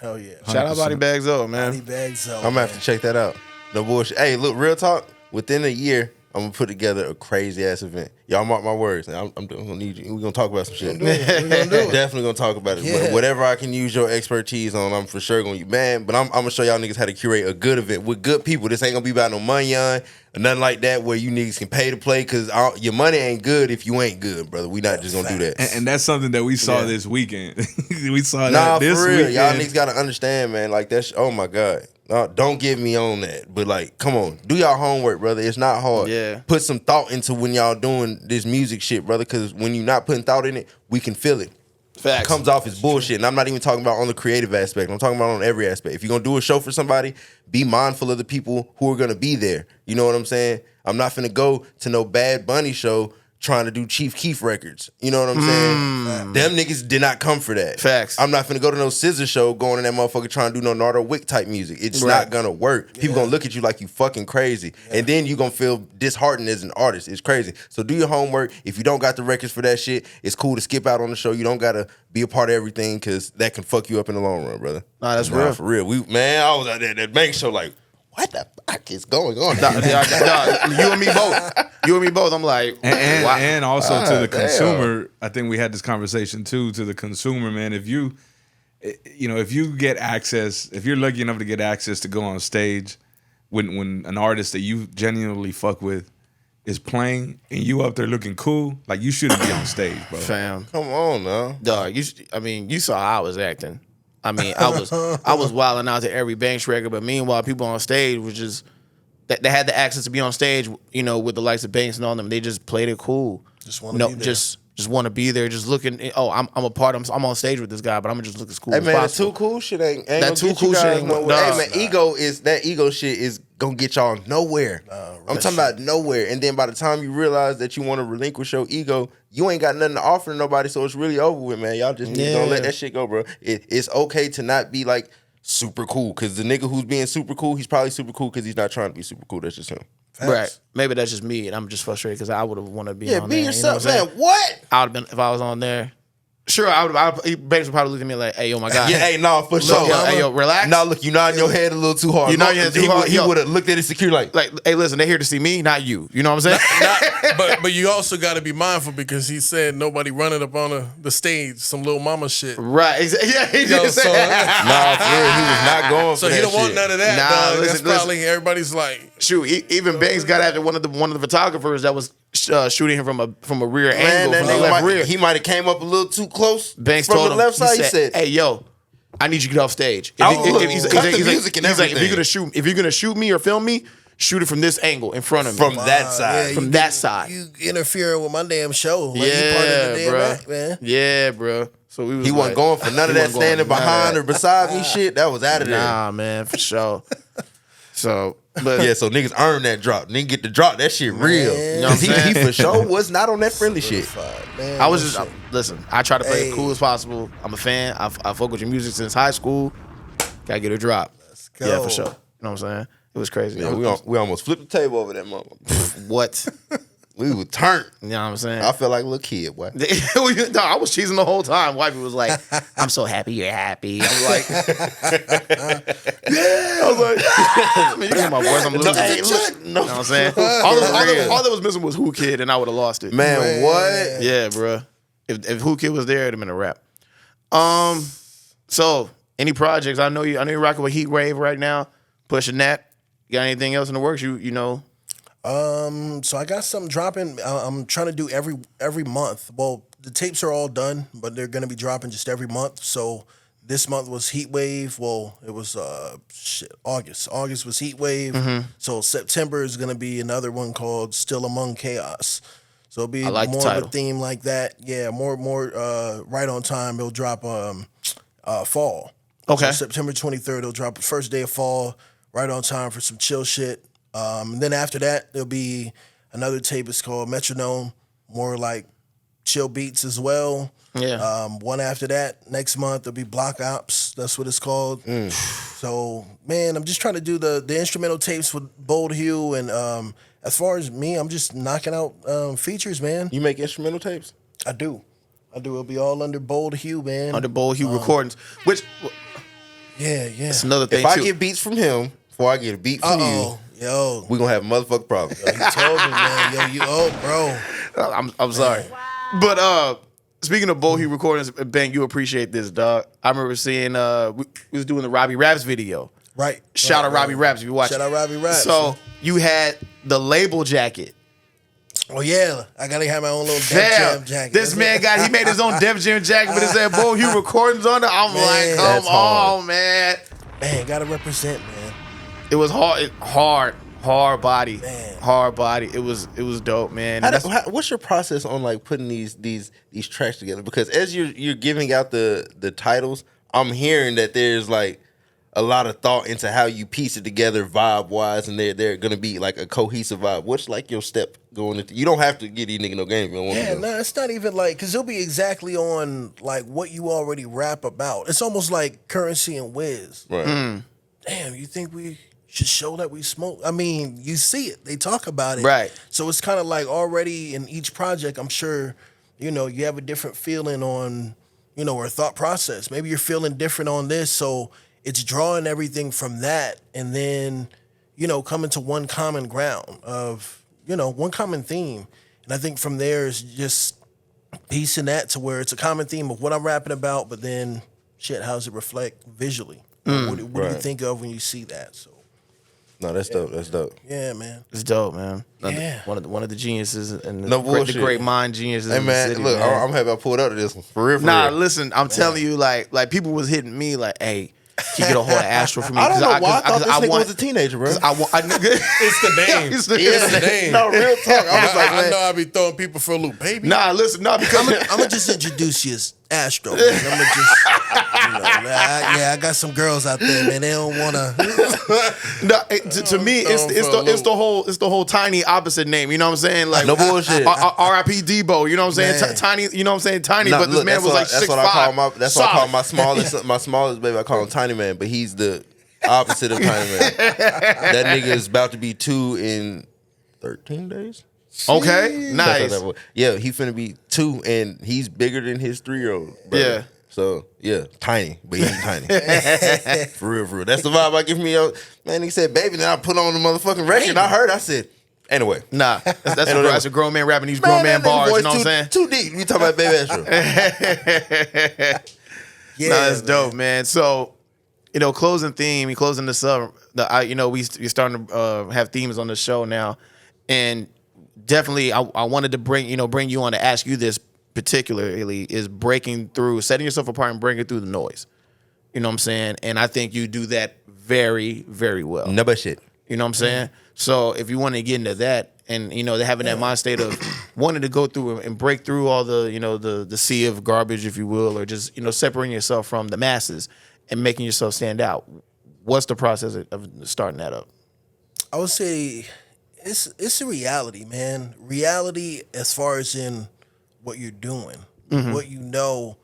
Hell yeah. 100%. Shout out Body Bags Up, man. Body Bags Up. I'm gonna have to check that out. No bullshit. Hey, look, real talk. Within a year, I'm gonna put together a crazy ass event. Y'all mark my words. I'm gonna need you. We're gonna talk about some shit. We're gonna do it. Definitely gonna talk about it. Yeah. Whatever I can use your expertise on, I'm for sure gonna use. Man, but I'm gonna show y'all niggas how to curate a good event with good people. This ain't gonna be about no money or nothing like that where you niggas can pay to play because your money ain't good if you ain't good, brother. We not just gonna do that. and that's something that we saw this weekend. We saw that this for real. weekend. Y'all niggas gotta understand, man. Like that's oh my god. Don't get me on that, but like, come on, do y'all homework, brother. It's not hard. Yeah. Put some thought into when y'all doing this music shit, brother. Because when you're not putting thought in it, we can feel it. Facts. It comes off as bullshit, and I'm not even talking about on the creative aspect. I'm talking about on every aspect. If you're gonna do a show for somebody, be mindful of the people who are gonna be there. You know what I'm saying? I'm not finna go to no Bad Bunny show trying to do Chief Keef records. You know what I'm saying? Them niggas did not come for that. Facts. I'm not finna go to no Scissor show going in that motherfucker trying to do no Nardo Wick type music. It's not gonna work. People gonna look at you like you fucking crazy. And then you gonna feel disheartened as an artist. It's crazy. So do your homework. If you don't got the records for that shit, it's cool to skip out on the show. You don't gotta be a part of everything because that can fuck you up in the long run, brother. Nah, that's real. For real. I was out there at that bank show like, what the fuck is going on? You and me both. You and me both. I'm like, wow. And also to the consumer, I think we had this conversation too. To the consumer, man, if you get access, if you're lucky enough to get access to go on stage when an artist that you genuinely fuck with is playing and you up there looking cool, like you shouldn't be on stage, bro. Fam, come on now, dog. You saw how I was acting. I mean, I was wilding out to every Banks record, but meanwhile, people on stage was just they had the access to be on stage, you know, with the likes of Banks and all them. They just played it cool. Just want to be there. Just want to be there. Just looking. Oh, I'm a part. I'm on stage with this guy, but I'm gonna just look as cool. Hey as man, possible. that too cool shit ain't that gonna too get cool you shit guys ain't nowhere. nah, Hey man, that ego shit is gonna get y'all nowhere. I'm talking about nowhere. And then by the time you realize that you want to relinquish your ego, you ain't got nothing to offer to nobody, so it's really over with, man. Y'all just don't let that shit go, bro. It's okay to not be like super cool, because the nigga who's being super cool, he's probably super cool because he's not trying to be super cool. That's just him. Facts. Right. Maybe that's just me, and I'm just frustrated because I would have wanted to be on be there. yourself, you know man. What? I would have been if I was on there. Sure, Banks would probably look at me like, "Hey, yo, my God." Yeah, hey, no, for sure. Hey, yo, relax. Nah, look, you nodding your head a little too hard. You nodding your head too hard. He would have looked at it secure like, hey, listen, they're here to see me, not you. You know what I'm saying? But you also got to be mindful because he said nobody running up on the stage, some little mama shit. Right. Yeah, he did say that. nah, for real, he was not going for so that he don't want shit. none of that. Nah, That's probably everybody's like. Shoot, even Banks got after one of the photographers that was shooting him from a rear angle, from the left rear. He might have came up a little too close. Banks from told the him, left side. He said, "Hey, yo, I need you to get off stage. Cut the music and everything. If you're gonna shoot me or film me, shoot it from this angle in front of me, from that side, yeah, from that side. You interfering with my damn show? Like, you part of Yeah, the damn bro. act, man. Yeah, bro. So he wasn't going for none of that standing behind or beside me shit. That was out of there. Nah, man, for sure. So, but yeah, so niggas earn that drop. Nigga get the drop. That shit real. You know what I'm he saying? for sure was not on that friendly shit. Man, I was just listen. I try to play as cool as possible. I'm a fan. I fuck with your music since high school. Gotta get a drop. Let's go. Yeah, for sure. You know what I'm saying? It was crazy. Yeah, we almost flipped the table over that motherfucker. What? We were turned. You know what I'm saying? I felt like a little kid, boy. No, I was cheesing the whole time. Wifey was like, "I'm so happy you're happy." I was like, "Yeah." I was like, "Man, you hear my voice? I'm losing it." You know what I'm saying? All that was missing was Who Kid, and I would have lost it. Man, what? Yeah, bro. If Who Kid was there, it'd have been a wrap. So any projects? I know you're rocking with Heat Wave right now, pushing that. You got anything else in the works? You know. So I got something dropping. I'm trying to do every month. Well, the tapes are all done, but they're gonna be dropping just every month. So this month was Heat Wave. Well, it was August. August was Heat Wave. Mm-hmm. So September is gonna be another one called Still Among Chaos. So it'll be I like more the of title. a theme like that. Yeah, more right on time. It'll drop fall. Okay. So September 23rd, it'll drop the first day of fall, right on time for some chill shit. And then after that, there'll be another tape. It's called Metronome, more like chill beats as well. Yeah. One after that, next month, there'll be Block Ops. That's what it's called. So, man, I'm just trying to do the instrumental tapes with Bold Hue. And as far as me, I'm just knocking out features, man. You make instrumental tapes? I do. It'll be all under Bold Hue, man. Under Bold Hue Recordings, which Yeah. that's another thing If I too. get beats from him before I get a beat from you, Yo. we gonna have a motherfucking problem. He told me, man. Bro. I'm sorry. But speaking of Bold Hue Recordings, Ben, you appreciate this, dog. I remember seeing we was doing the Robbie Raps video. Right. Shout out Robbie Raps if you watch. Shout out Robbie Raps. So you had the label jacket. Oh yeah, I gotta have my own little Def Damn, Jam jacket. this man he made his own Def Jam jacket, but it said Bold Hue Recordings on it. I'm like, come That's hard. on, man. Man, gotta represent, man. It was hard body, Man. hard body. It was dope, man. And What's your process on like putting these tracks together? Because as you're giving out the titles, I'm hearing that there's like a lot of thought into how you piece it together vibe wise, and they're gonna be like a cohesive vibe. What's like your step going into? You don't have to get these nigga no game if you don't want Yeah, to. no, it's not even like because it'll be exactly on like what you already rap about. It's almost like Currency and Wiz. Right. Damn, you think we should show that we smoke? I mean, you see it. They talk about it. Right. So it's kind of like already in each project, I'm sure, you have a different feeling on, or thought process. Maybe you're feeling different on this. So it's drawing everything from that and then, coming to one common ground of, one common theme. And I think from there is just piecing that to where it's a common theme of what I'm rapping about, but then, shit, how does it reflect visually? What do you think of when you see that? So, No, that's dope. That's dope. yeah, man. it's dope, man. Yeah. One of the geniuses and No the bullshit. great mind geniuses Hey in the man, city. look, man. I'm happy I pulled up to this one for real. Nah, listen, I'm telling you, like people was hitting me like, "Hey, can you get a hold of Astro for me?" I don't know why I thought this nigga want- was a teenager, bro. I want. It's the name. It's the- It's the name. No, real talk. I was like, I man, know I be throwing people for a loop, baby. Nah, listen, nah, because I'm gonna just introduce you as Astro. Man. I'm gonna just, I got some girls out there, man. They don't wanna. no, to me, it's the whole tiny opposite name. You know what I'm saying? Like No bullshit. R.I.P. Debo. You know what I'm saying? Man. Tiny. You know what I'm saying? Tiny. nah, But this look, man was like 6'5". that's what I call my Solid. my smallest baby. I call him Tiny Man, but he's the opposite of Tiny Man. That nigga is about to be 2 in 13 days. Okay, nice. Yeah, he finna be 2, and he's bigger than his 3-year-old. Yeah. So yeah, tiny, but he's tiny. For real, for real. That's the vibe I give me. Man, he said, "Baby," then I put on the motherfucking record. And I heard. I said, "Anyway, nah, that's a grown man rapping these grown man bars." You know what I'm saying? Too deep. We talking about Baby Astro. Yeah, that's dope, man. So, closing theme, closing this up. We're starting to have themes on the show now, and definitely, I wanted to bring you on to ask you this particularly is breaking through, setting yourself apart and breaking through the noise. You know what I'm saying? And I think you do that very, very well. No bullshit. You know what I'm saying? So if you want to get into that, and they're having that mind state of wanting to go through and break through all the the sea of garbage, if you will, or just separating yourself from the masses and making yourself stand out. What's the process of starting that up? I would say it's a reality, man. Reality as far as in what you're doing, what you're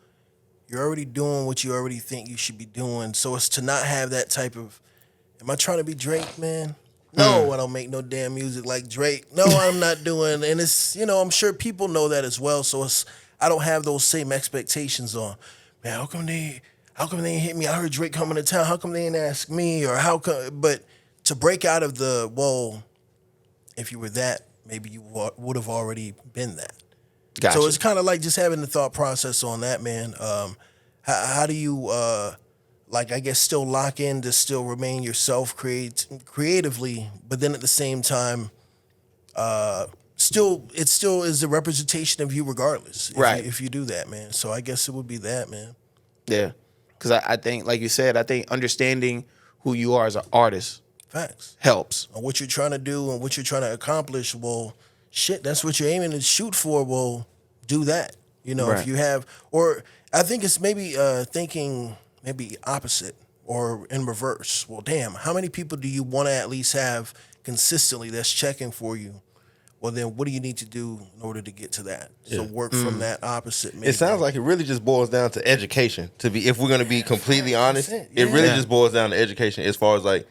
already doing what you already think you should be doing. So it's to not have that type of, am I trying to be Drake, man? No, I don't make no damn music like Drake. No, I'm not doing, and it's, I'm sure people know that as well. So I don't have those same expectations on, man, how come they ain't hit me? I heard Drake coming to town. How come they didn't ask me? Or how come, but to break out of the, well, if you were that, maybe you would have already been that. Gotcha. So it's kind of like just having the thought process on that, man. How do you, I guess, still lock in to still remain yourself creatively, but then at the same time, it still is a representation of you regardless. If you do that, man. So I guess it would be that, man. Yeah. Because I think, like you said, understanding who you are as an artist helps. And what you're trying to do and what you're trying to accomplish, well, shit, that's what you're aiming to shoot for. Well, do that. If you have, or I think it's maybe thinking maybe opposite or in reverse. Well, damn, how many people do you want to at least have consistently that's checking for you? Well, then what do you need to do in order to get to that? So work from that opposite. Maybe. It sounds like it really just boils down to education. If we're going to be completely honest, it really just boils down to education as far as like,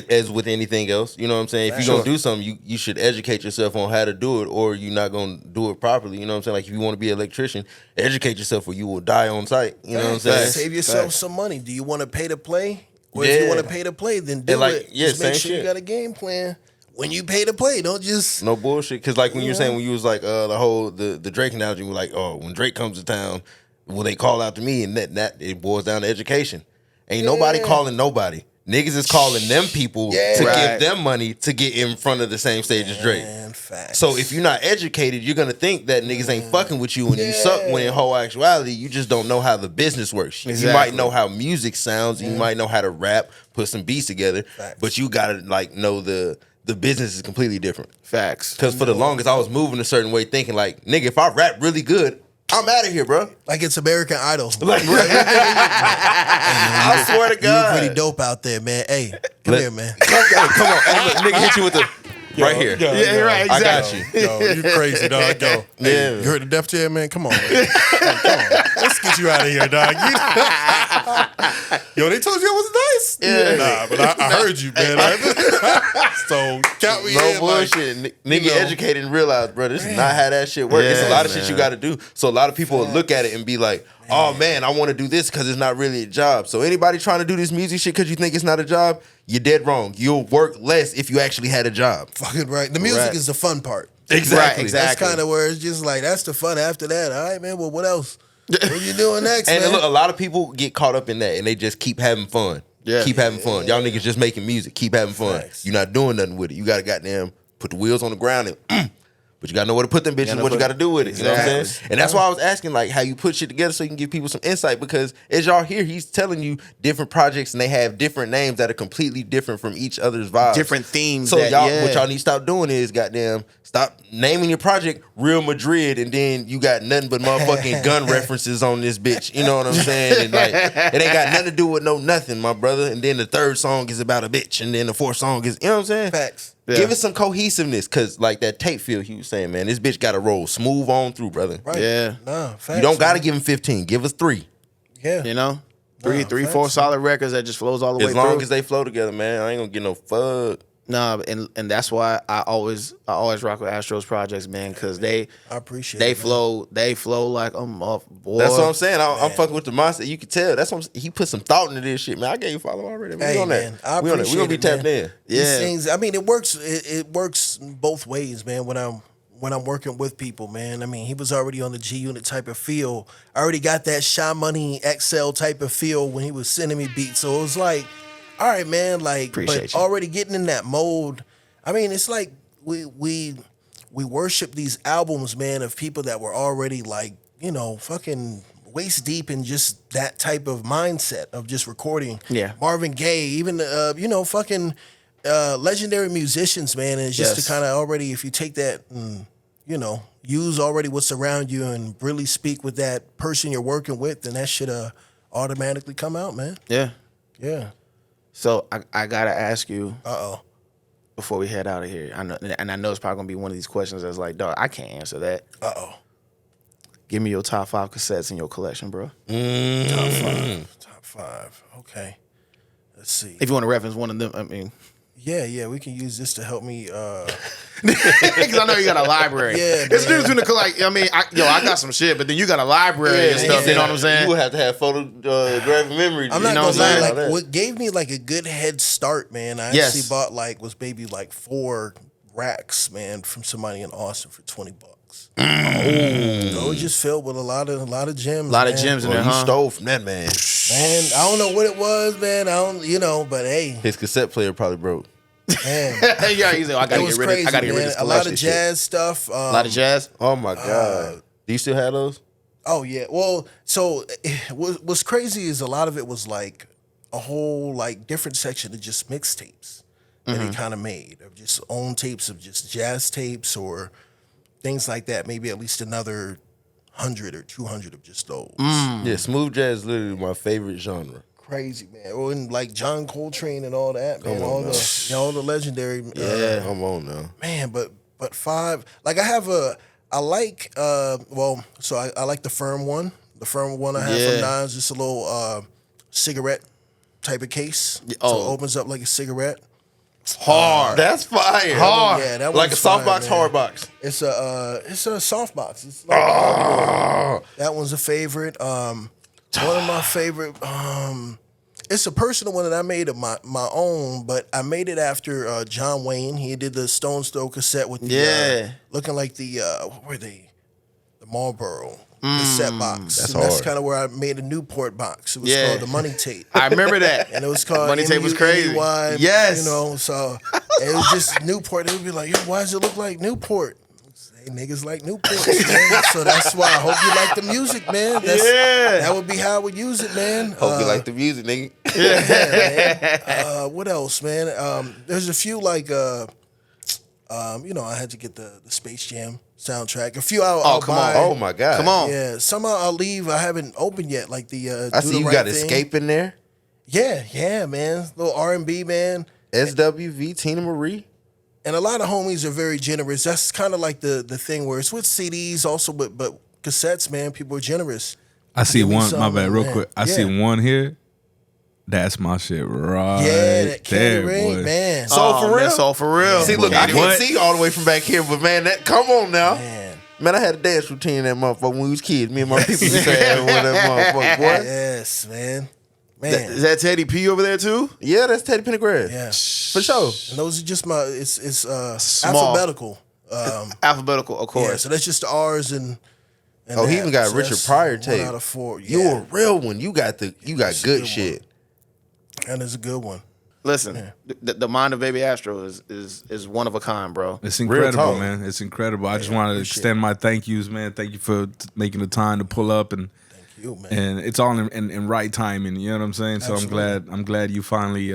as with anything else, you know what I'm saying? If you're going to do something, you should educate yourself on how to do it, or you're not going to do it properly, you know what I'm saying? Like if you want to be an electrician, educate yourself or you will die on site, you know what I'm saying? Save yourself some money. Do you want to pay to play? Or if you want to pay to play, then do it. Just make sure you got a game plan. When you pay to play, don't just... No bullshit. Because like when you were saying, when you was like, the Drake analogy, was like, oh, when Drake comes to town, will they call out to me? And that it boils down to education. Ain't nobody calling nobody. Niggas is calling them people to give them money to get in front of the same stage as Drake. Facts. So if you're not educated, you're gonna think that niggas ain't fucking with you and you suck, when in whole actuality, you just don't know how the business works. Exactly. You might know how music sounds, you might know how to rap, put some beats together, but you gotta like know the business is completely different. Facts. Because for the longest, I was moving a certain way, thinking like, nigga, if I rap really good, I'm out of here, bro. Like it's American Idol. Like, I swear to God. You're pretty dope out there, man. Hey, come here, man. Come on. Hey, look, nigga hit you with the... right here. Right, exactly. I got you. Yo, you crazy, dog. Yo, hey, you heard the Def Jam, man? Come on, man. Come on. Let's get you out of here, dog. Yo, they told you it was nice. Yeah. Nah, but I heard you, man. So count me in. No bullshit. Nigga educated and realized, bro, this is not how that shit works. It's a lot of shit you got to do. So a lot of people will look at it and be like, oh, man, I want to do this because it's not really a job. So anybody trying to do this music shit because you think it's not a job, you're dead wrong. You'll work less if you actually had a job. Fucking right. The music is the fun part. Exactly. That's kind of where it's just like, that's the fun after that. All right, man, well, what else? What you doing next, and man? Look, a lot of people get caught up in that and they just keep having fun. Yeah. Keep having fun. Y'all niggas just making music. Keep having fun. Nice. You're not doing nothing with it. You got to goddamn put the wheels on the ground and but you got to know where to put them bitches and what you got to do with it. You know what I'm saying? And that's why I was asking like how you put shit together so you can give people some insight, because as y'all hear, he's telling you different projects and they have different names that are completely different from each other's vibes. Different themes. So what y'all need to stop doing is goddamn stop naming your project Real Madrid and then you got nothing but motherfucking gun references on this bitch. You know what I'm saying? And like it ain't got nothing to do with nothing, my brother. And then the third song is about a bitch and then the fourth song is, you know what I'm saying? Facts. Yeah. Give it some cohesiveness, because like that tape feel he was saying, man, this bitch got to roll smooth on through, brother. Right. Yeah. Nah, facts, you don't got to give him 15. Give us 3. Yeah. You know? Three, 4 solid records that just flows all the way as through. long as they flow together, man. I ain't going to get no fuck. No, and that's why I always rock with Astro's projects, man, because I appreciate they flow like I'm off, boy. That's what I'm saying. I'm fucking with the mindset. You can tell. That's what he put some thought into this shit, man. I gave you follow already. Man. Hey, we on man, that. I appreciate we gonna be tapped in. These things. I mean, it works. It works both ways, man. When I'm working with people, man. I mean, he was already on the G Unit type of feel. I already got that Shy Money XL type of feel when he was sending me beats. So it was like, all right, man. Like, Appreciate you. already getting in that mode. I mean, it's like we worship these albums, man, of people that were already like, fucking waist deep in just that type of mindset of just recording. Yeah. Marvin Gaye, even fucking legendary musicians, man. And it's just to kind of already, if you take that and, use already what's around you and really speak with that person you're working with, then that should automatically come out, man. Yeah. Yeah. So I gotta ask you. Uh-oh. Before we head out of here, I know it's probably gonna be one of these questions that's like, dog, I can't answer that. Uh-oh. Give me your top 5 cassettes in your collection, bro. Top five. Okay. Let's see. If you want to reference one of them, I mean. Yeah, we can use this to help me. Because I know you got a library. Yeah, it's dudes in the like. I mean, I got some shit, but then you got a library and stuff. You know what I'm saying? You would have to have photographic memory. I'm not gonna lie. Like, what gave me like a good head start, man? I actually bought was maybe 4 racks, man, from somebody in Austin for $20. It was just filled with a lot of gems. A lot of gems in there, You stole from that man. Man, I don't know what it was, man. I don't, but hey, his cassette player probably broke. Man, yeah, he's like, I gotta get rid of. I gotta get rid of this a lot of jazz stuff. A lot of jazz. Oh my god. Do you still have those? Oh yeah. Well, so what's crazy is a lot of it was like a whole different section of just mixtapes that he kind of made, of just own tapes of just jazz tapes or things like that. Maybe at least another 100 or 200 of just those. Yeah, smooth jazz is literally my favorite genre. Crazy, man. Or in John Coltrane and all that, man. All the legendary. Come on now. Man, but 5. Like I have I like the firm one. The firm one I have from Nas, just a little cigarette type of case. So it opens up like a cigarette. Hard. That's fire. Hard. Yeah, that like a soft fire, box, man. hard box. It's a soft box. It's like that one's a favorite. One of my favorite. It's a personal one that I made of my own, but I made it after John Wayne. He did the Stone's Throw cassette with looking like the what were they? The Marlboro cassette box. That's kind of where I made a Newport box. It was called the Money Tape. I remember that. And it was called Money Tape was crazy. Yes. So it was just Newport. They would be like, yo, why does it look like Newport? Hey, niggas like Newports, man. So that's why I hope you like the music, man. That would be how I would use it, man. Hope you like the music, nigga. Man. What else, man? There's a few I had to get the Space Jam soundtrack. A few I'll buy. Oh my god. Come on. Yeah, some I'll leave. I haven't opened yet. Like the I see you got Escape in there. Yeah, man. Little R&B, man. SWV, Tina Marie. And a lot of homies are very generous. That's kind of like the thing where it's with CDs also, but cassettes, man, people are generous. I see one, my bad, real quick. I see one here. That's my shit right that there, ring, boy. man. So for real. See, look, I can't see all the way from back here, but man, come on now. Man, I had a dance routine in that motherfucker when we was kids. Me and my people used to have one of that motherfucker, boy. Yes, man. Is that Teddy P over there too? Yeah, that's Teddy Pendergrass. Yeah, for sure. And those are just it's alphabetical. Alphabetical, of course. Yeah, so that's just the R's and he even got Richard Pryor tape. 1 out of 4. Yeah. You a real one. You got good shit. And it's a good one. Listen, the mind of Baby Astro is one of a kind, bro. It's incredible, man. It's incredible. I just want to extend my thank yous, man. Thank you for making the time to pull up and. You, man. And it's all in right timing, you know what I'm saying? So Absolutely. I'm glad you finally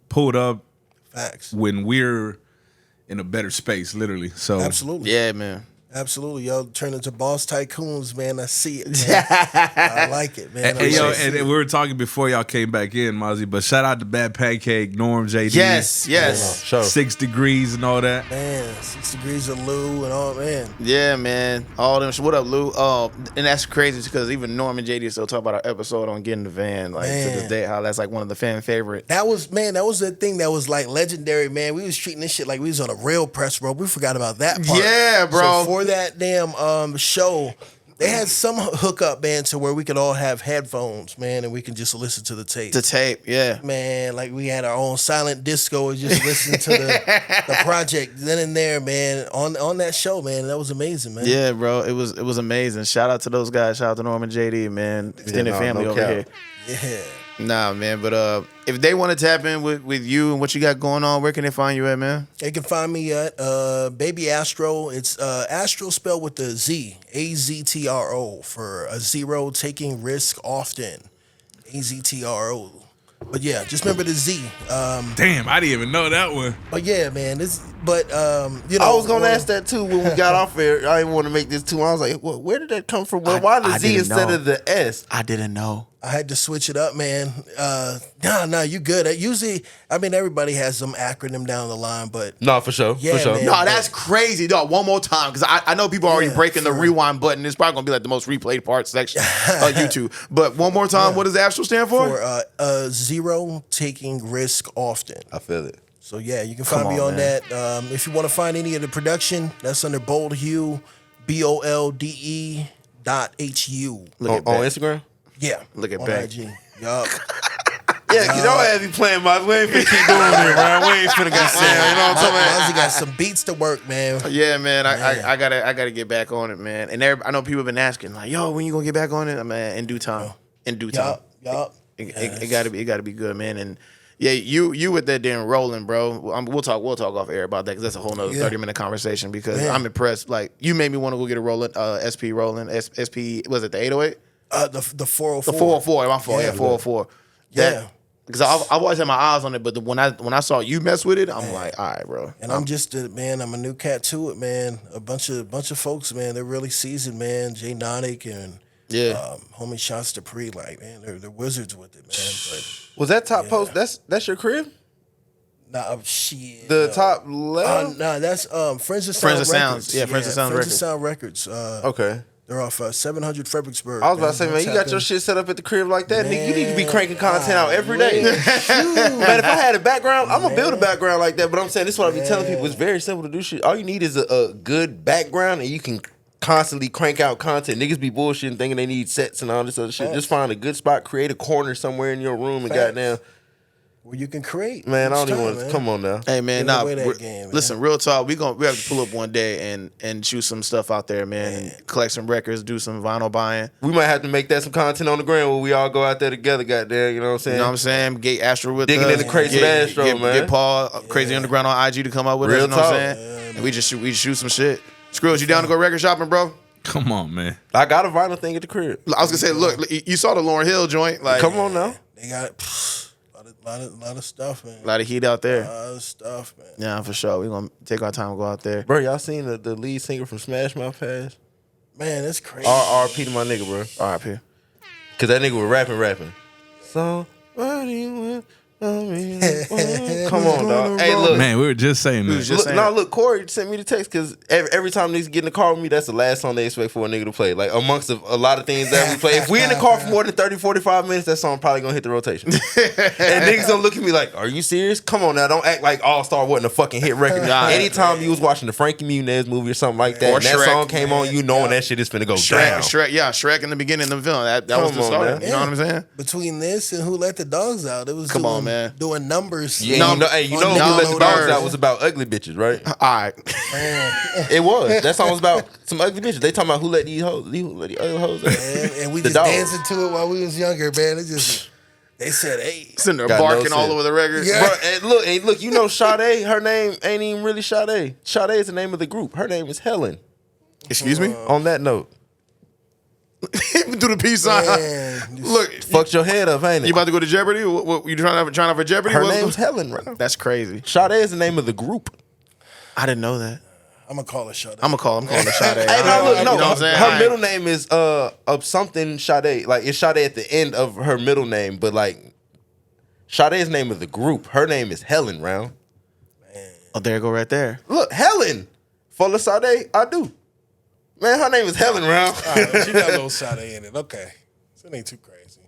pulled up. Facts. When we're in a better space, literally. So absolutely. Yeah, man. Absolutely, y'all turn into boss tycoons, man. I see it. Man. I like it, man. And we were talking before y'all came back in, Mazi, but shout out to Bad Pancake, Norm, JD. Yes. 6 Degrees and all that. Man, 6 Degrees of Lou and all, man. Yeah, man. All them. What up, Lou? And that's crazy because even Norm and JD still talk about our episode on Getting the Van, like to this day, how that's like one of the fan favorite. That was the thing that was like legendary, man. We was treating this shit like we was on a real press, bro. We forgot about that part. Yeah, bro. So for that damn show, they had some hookup, man, to where we could all have headphones, man, and we can just listen to the tape. The tape, yeah. Man, like we had our own silent disco and just listen to the project then and there, man, on that show, man. That was amazing, man. Yeah, bro. It was amazing. Shout out to those guys. Shout out to Norm and JD, man. Extended family over here. Yeah. Nah, man, but if they want to tap in with you and what you got going on, where can they find you at, man? They can find me at Baby Astro. It's Astro spelled with the Z, AZTRO, for a zero, taking risk often, AZTRO. But yeah, just remember the Z. Damn, I didn't even know that one. But yeah, man, you know, I was gonna ask that too when we got off there. I didn't want to make this too. I was like, well, where did that come from? Why the Z instead of the S? I didn't know. I had to switch it up, man. Nah, you good. Usually, I mean, everybody has some acronym down the line, but no, for sure, yeah, for sure. Man, no, that's crazy, dog. One more time, because I know people are already breaking the rewind button. It's probably gonna be like the most replayed part section on YouTube. But one more time, what does Astro stand for? For zero, taking risk often. I feel it. So yeah, you can find me on that. If you want to find any of the production, that's under Bold Hue, BOLDE.HU. On Instagram. Yeah, look at on Bank. IG. Yup. Yeah, because y'all have be playing, Mazi. We ain't finna keep doing it, man. We ain't finna get saying, you know what I'm talking Mazi got some beats to work, man. Yeah, man. I gotta get back on it, man. And I know people have been asking, like, yo, when you gonna get back on it? Man, in due time. In due time. Yup. It gotta be good, man. And yeah, you with that damn rolling, bro. We'll talk off air about that because that's a whole nother 30-minute conversation. Because I'm impressed. Like, you made me want to go get a rolling, SP rolling. SP, was it the 808? The 404. The 404. My fault. Yeah, 404. Yeah. Because I've always had my eyes on it, but when I saw you mess with it, I'm like, all right, bro. And I'm just man. I'm a new cat to it, man. A bunch of folks, man. They're really seasoned, man. Jay Nonick and homie Shots to Pre, like, man, they're wizards with it, man. But, was that top post? That's your crib? Nah, shit. The top left? Nah, that's Friends of Sound Records. Yeah, Friends of Sound Records. Friends of Sound Records. Okay. They're off 700 Fredericksburg. I was about to say, man, you got your shit set up at the crib like that, nigga. You need to be cranking content out every day. Man, if I had a background, I'm gonna build a background like that. But I'm saying this is what I be telling people. It's very simple to do shit. All you need is a good background, and you can constantly crank out content. Niggas be bullshitting, thinking they need sets and all this other shit. Just find a good spot, create a corner somewhere in your room, and goddamn. Where you can create. Man, I don't even want to. Come on now. Hey, man, listen, real talk. We have to pull up one day and shoot some stuff out there, man. And collect some records, do some vinyl buying. We might have to make that some content on the ground where we all go out there together, goddamn. You know what I'm saying? You know what I'm saying? Get Astro with digging us. in the crazy Astro, man. Get Paul Crazy Underground on IG to come out with us. You know what I'm saying? And we just shoot some shit. Screws, you down to go record shopping, bro? Come on, man. I got a vinyl thing at the crib. I was gonna say, look, you saw the Lauryn Hill joint. Like, come on now. They got a lot of stuff, man. A lot of heat out there. A lot of stuff, man. Yeah, for sure. We're gonna take our time and go out there. Bro, y'all seen the lead singer from Smash Mouth passed? Man, that's crazy. R.I.P. to my nigga, bro. R.I.P. Cause that nigga was rapping. So what do you want? Come on, dog. Hey, look. Man, we were just saying that. Look, Corey sent me the text because every time niggas get in the car with me, that's the last song they expect for a nigga to play. Like, amongst a lot of things that we play. If we in the car for more than 30, 45 minutes, that song probably gonna hit the rotation. And niggas gonna look at me like, are you serious? Come on now, don't act like All Star wasn't a fucking hit record. Anytime you was watching the Frankie Muniz movie or something like that, and that song came on, you knowing that shit is finna go down. Shrek in the beginning of the film. That was the start. You know what I'm saying? Between this and Who Let the Dogs Out, it was doing numbers. Yeah, Who Let the Dogs Out was about ugly bitches, right? All right. It was. That song was about some ugly bitches. They talking about who let these other hoes out. And we just dancing to it while we was younger, man. It just, they said, hey. Sitting there barking all over the record. Yeah. Bro, and look, you know Sade, her name ain't even really Sade. Sade is the name of the group. Her name is Helen. Excuse me? On that note. Do the peace sign. Look, fucked your head up, ain't it? You about to go to Jeopardy? What you trying out for Jeopardy? Her name's Helen, bro. That's crazy. Sade is the name of the group. I didn't know that. I'm gonna call her Sade. I'm calling her Sade. Hey, no, look, no. You know what I'm saying? Her middle name is of something Sade. Like it's Sade at the end of her middle name, but like Sade's name of the group. Her name is Helen Round. Oh, there you go, right there. Look, Helen. Full of Sade, I do. Man, her name is Helen Round. Right, she got a little Sade in it. Okay. So it ain't too crazy.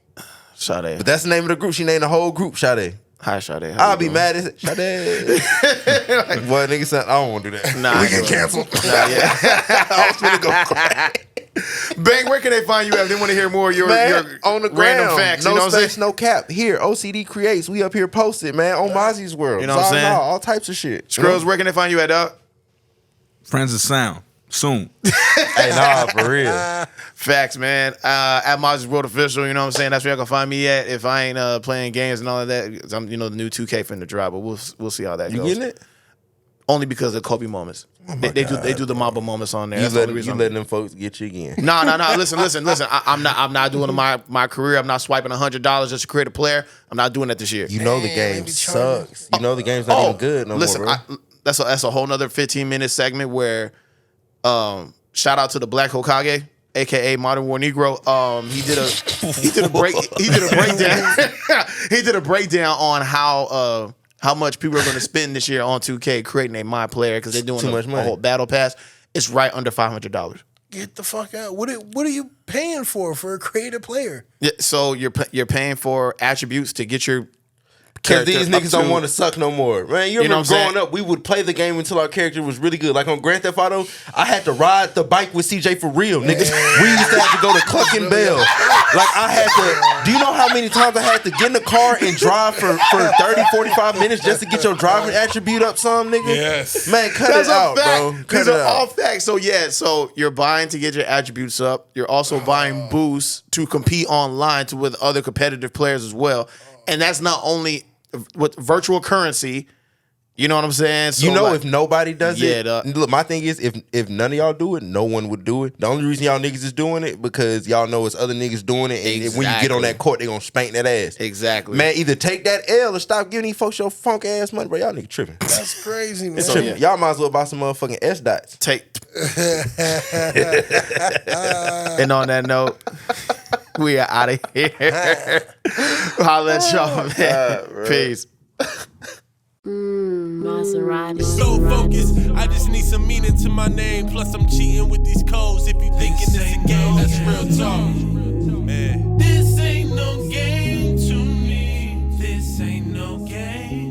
Sade. But that's the name of the group. She named the whole group Sade. Hi, Sade. I'll be mad as Sade. Boy, nigga said, I don't want to do that. Nah, we can cancel. I was finna go cry. Bang, where can they find you at? They want to hear more of your on the random ground, facts. No you know what I'm space, saying? no cap. Here, OCD creates. We up here posted, man, on Mazi's World. You know what I'm saying? All types of shit. Scrolls, where can they find you at, dog? Friends of Sound. Soon. Hey, nah, for real. Facts, man. At Mazi's World Official, you know what I'm saying? That's where y'all can find me at if I ain't playing games and all of that. 'Cause I'm, the new 2K finna drop, but we'll see how that goes. You getting it? Only because of Kobe moments. They do the Mamba moments on there. You That's the only reason letting them folks get you again. No. Listen. I'm not doing my career. I'm not swiping $100 just to create a player. I'm not doing that this year. You know the game sucks. You know the game's not even good no listen, more, bro. That's a whole nother 15-minute segment where shout out to the Black Hokage, aka Modern War Negro. He did a breakdown on how much people are going to spend this year on 2K creating a My Player because they're doing Too much money. a whole battle pass. It's right under $500. Get the fuck out. What are you paying for a creative player? Yeah, so you're paying for attributes to get your Because character these up niggas don't to- want to suck no more. Man, you You know remember what I'm growing up, we would play the game until our character was really good. Like on Grand Theft Auto, I had to ride the bike with CJ for real, niggas. We used to have to go to Clucking Bell. Like I had to, do you know how many times I had to get in the car and drive for 30, 45 minutes just to get your driving attribute up some, nigga? Yes. Man, cut That's it out, a fact. bro. Cut These it are all out. facts. So you're buying to get your attributes up. You're also buying boosts to compete online with other competitive players as well. And that's not only with virtual currency. You know what I'm saying? So You know, like, if nobody does it, Yeah, look, my thing is, if none of y'all do it, no one would do it. The only reason y'all niggas is doing it because y'all know it's other niggas doing it, and when you get on Exactly. that court, they gonna spank that ass. Exactly. Man, either take that L or stop giving these folks your funk ass money, bro. Y'all niggas tripping. That's crazy, man. It's tripping. Y'all might as well buy some motherfucking S dots. Take. And on that note, we are out of here. Holla at y'all, man. Peace. Maserati. So focused, I just need some meaning to my name. Plus, I'm cheating with these codes. If you thinking it's a game, that's real talk. Man, this ain't no game to me. This ain't no game.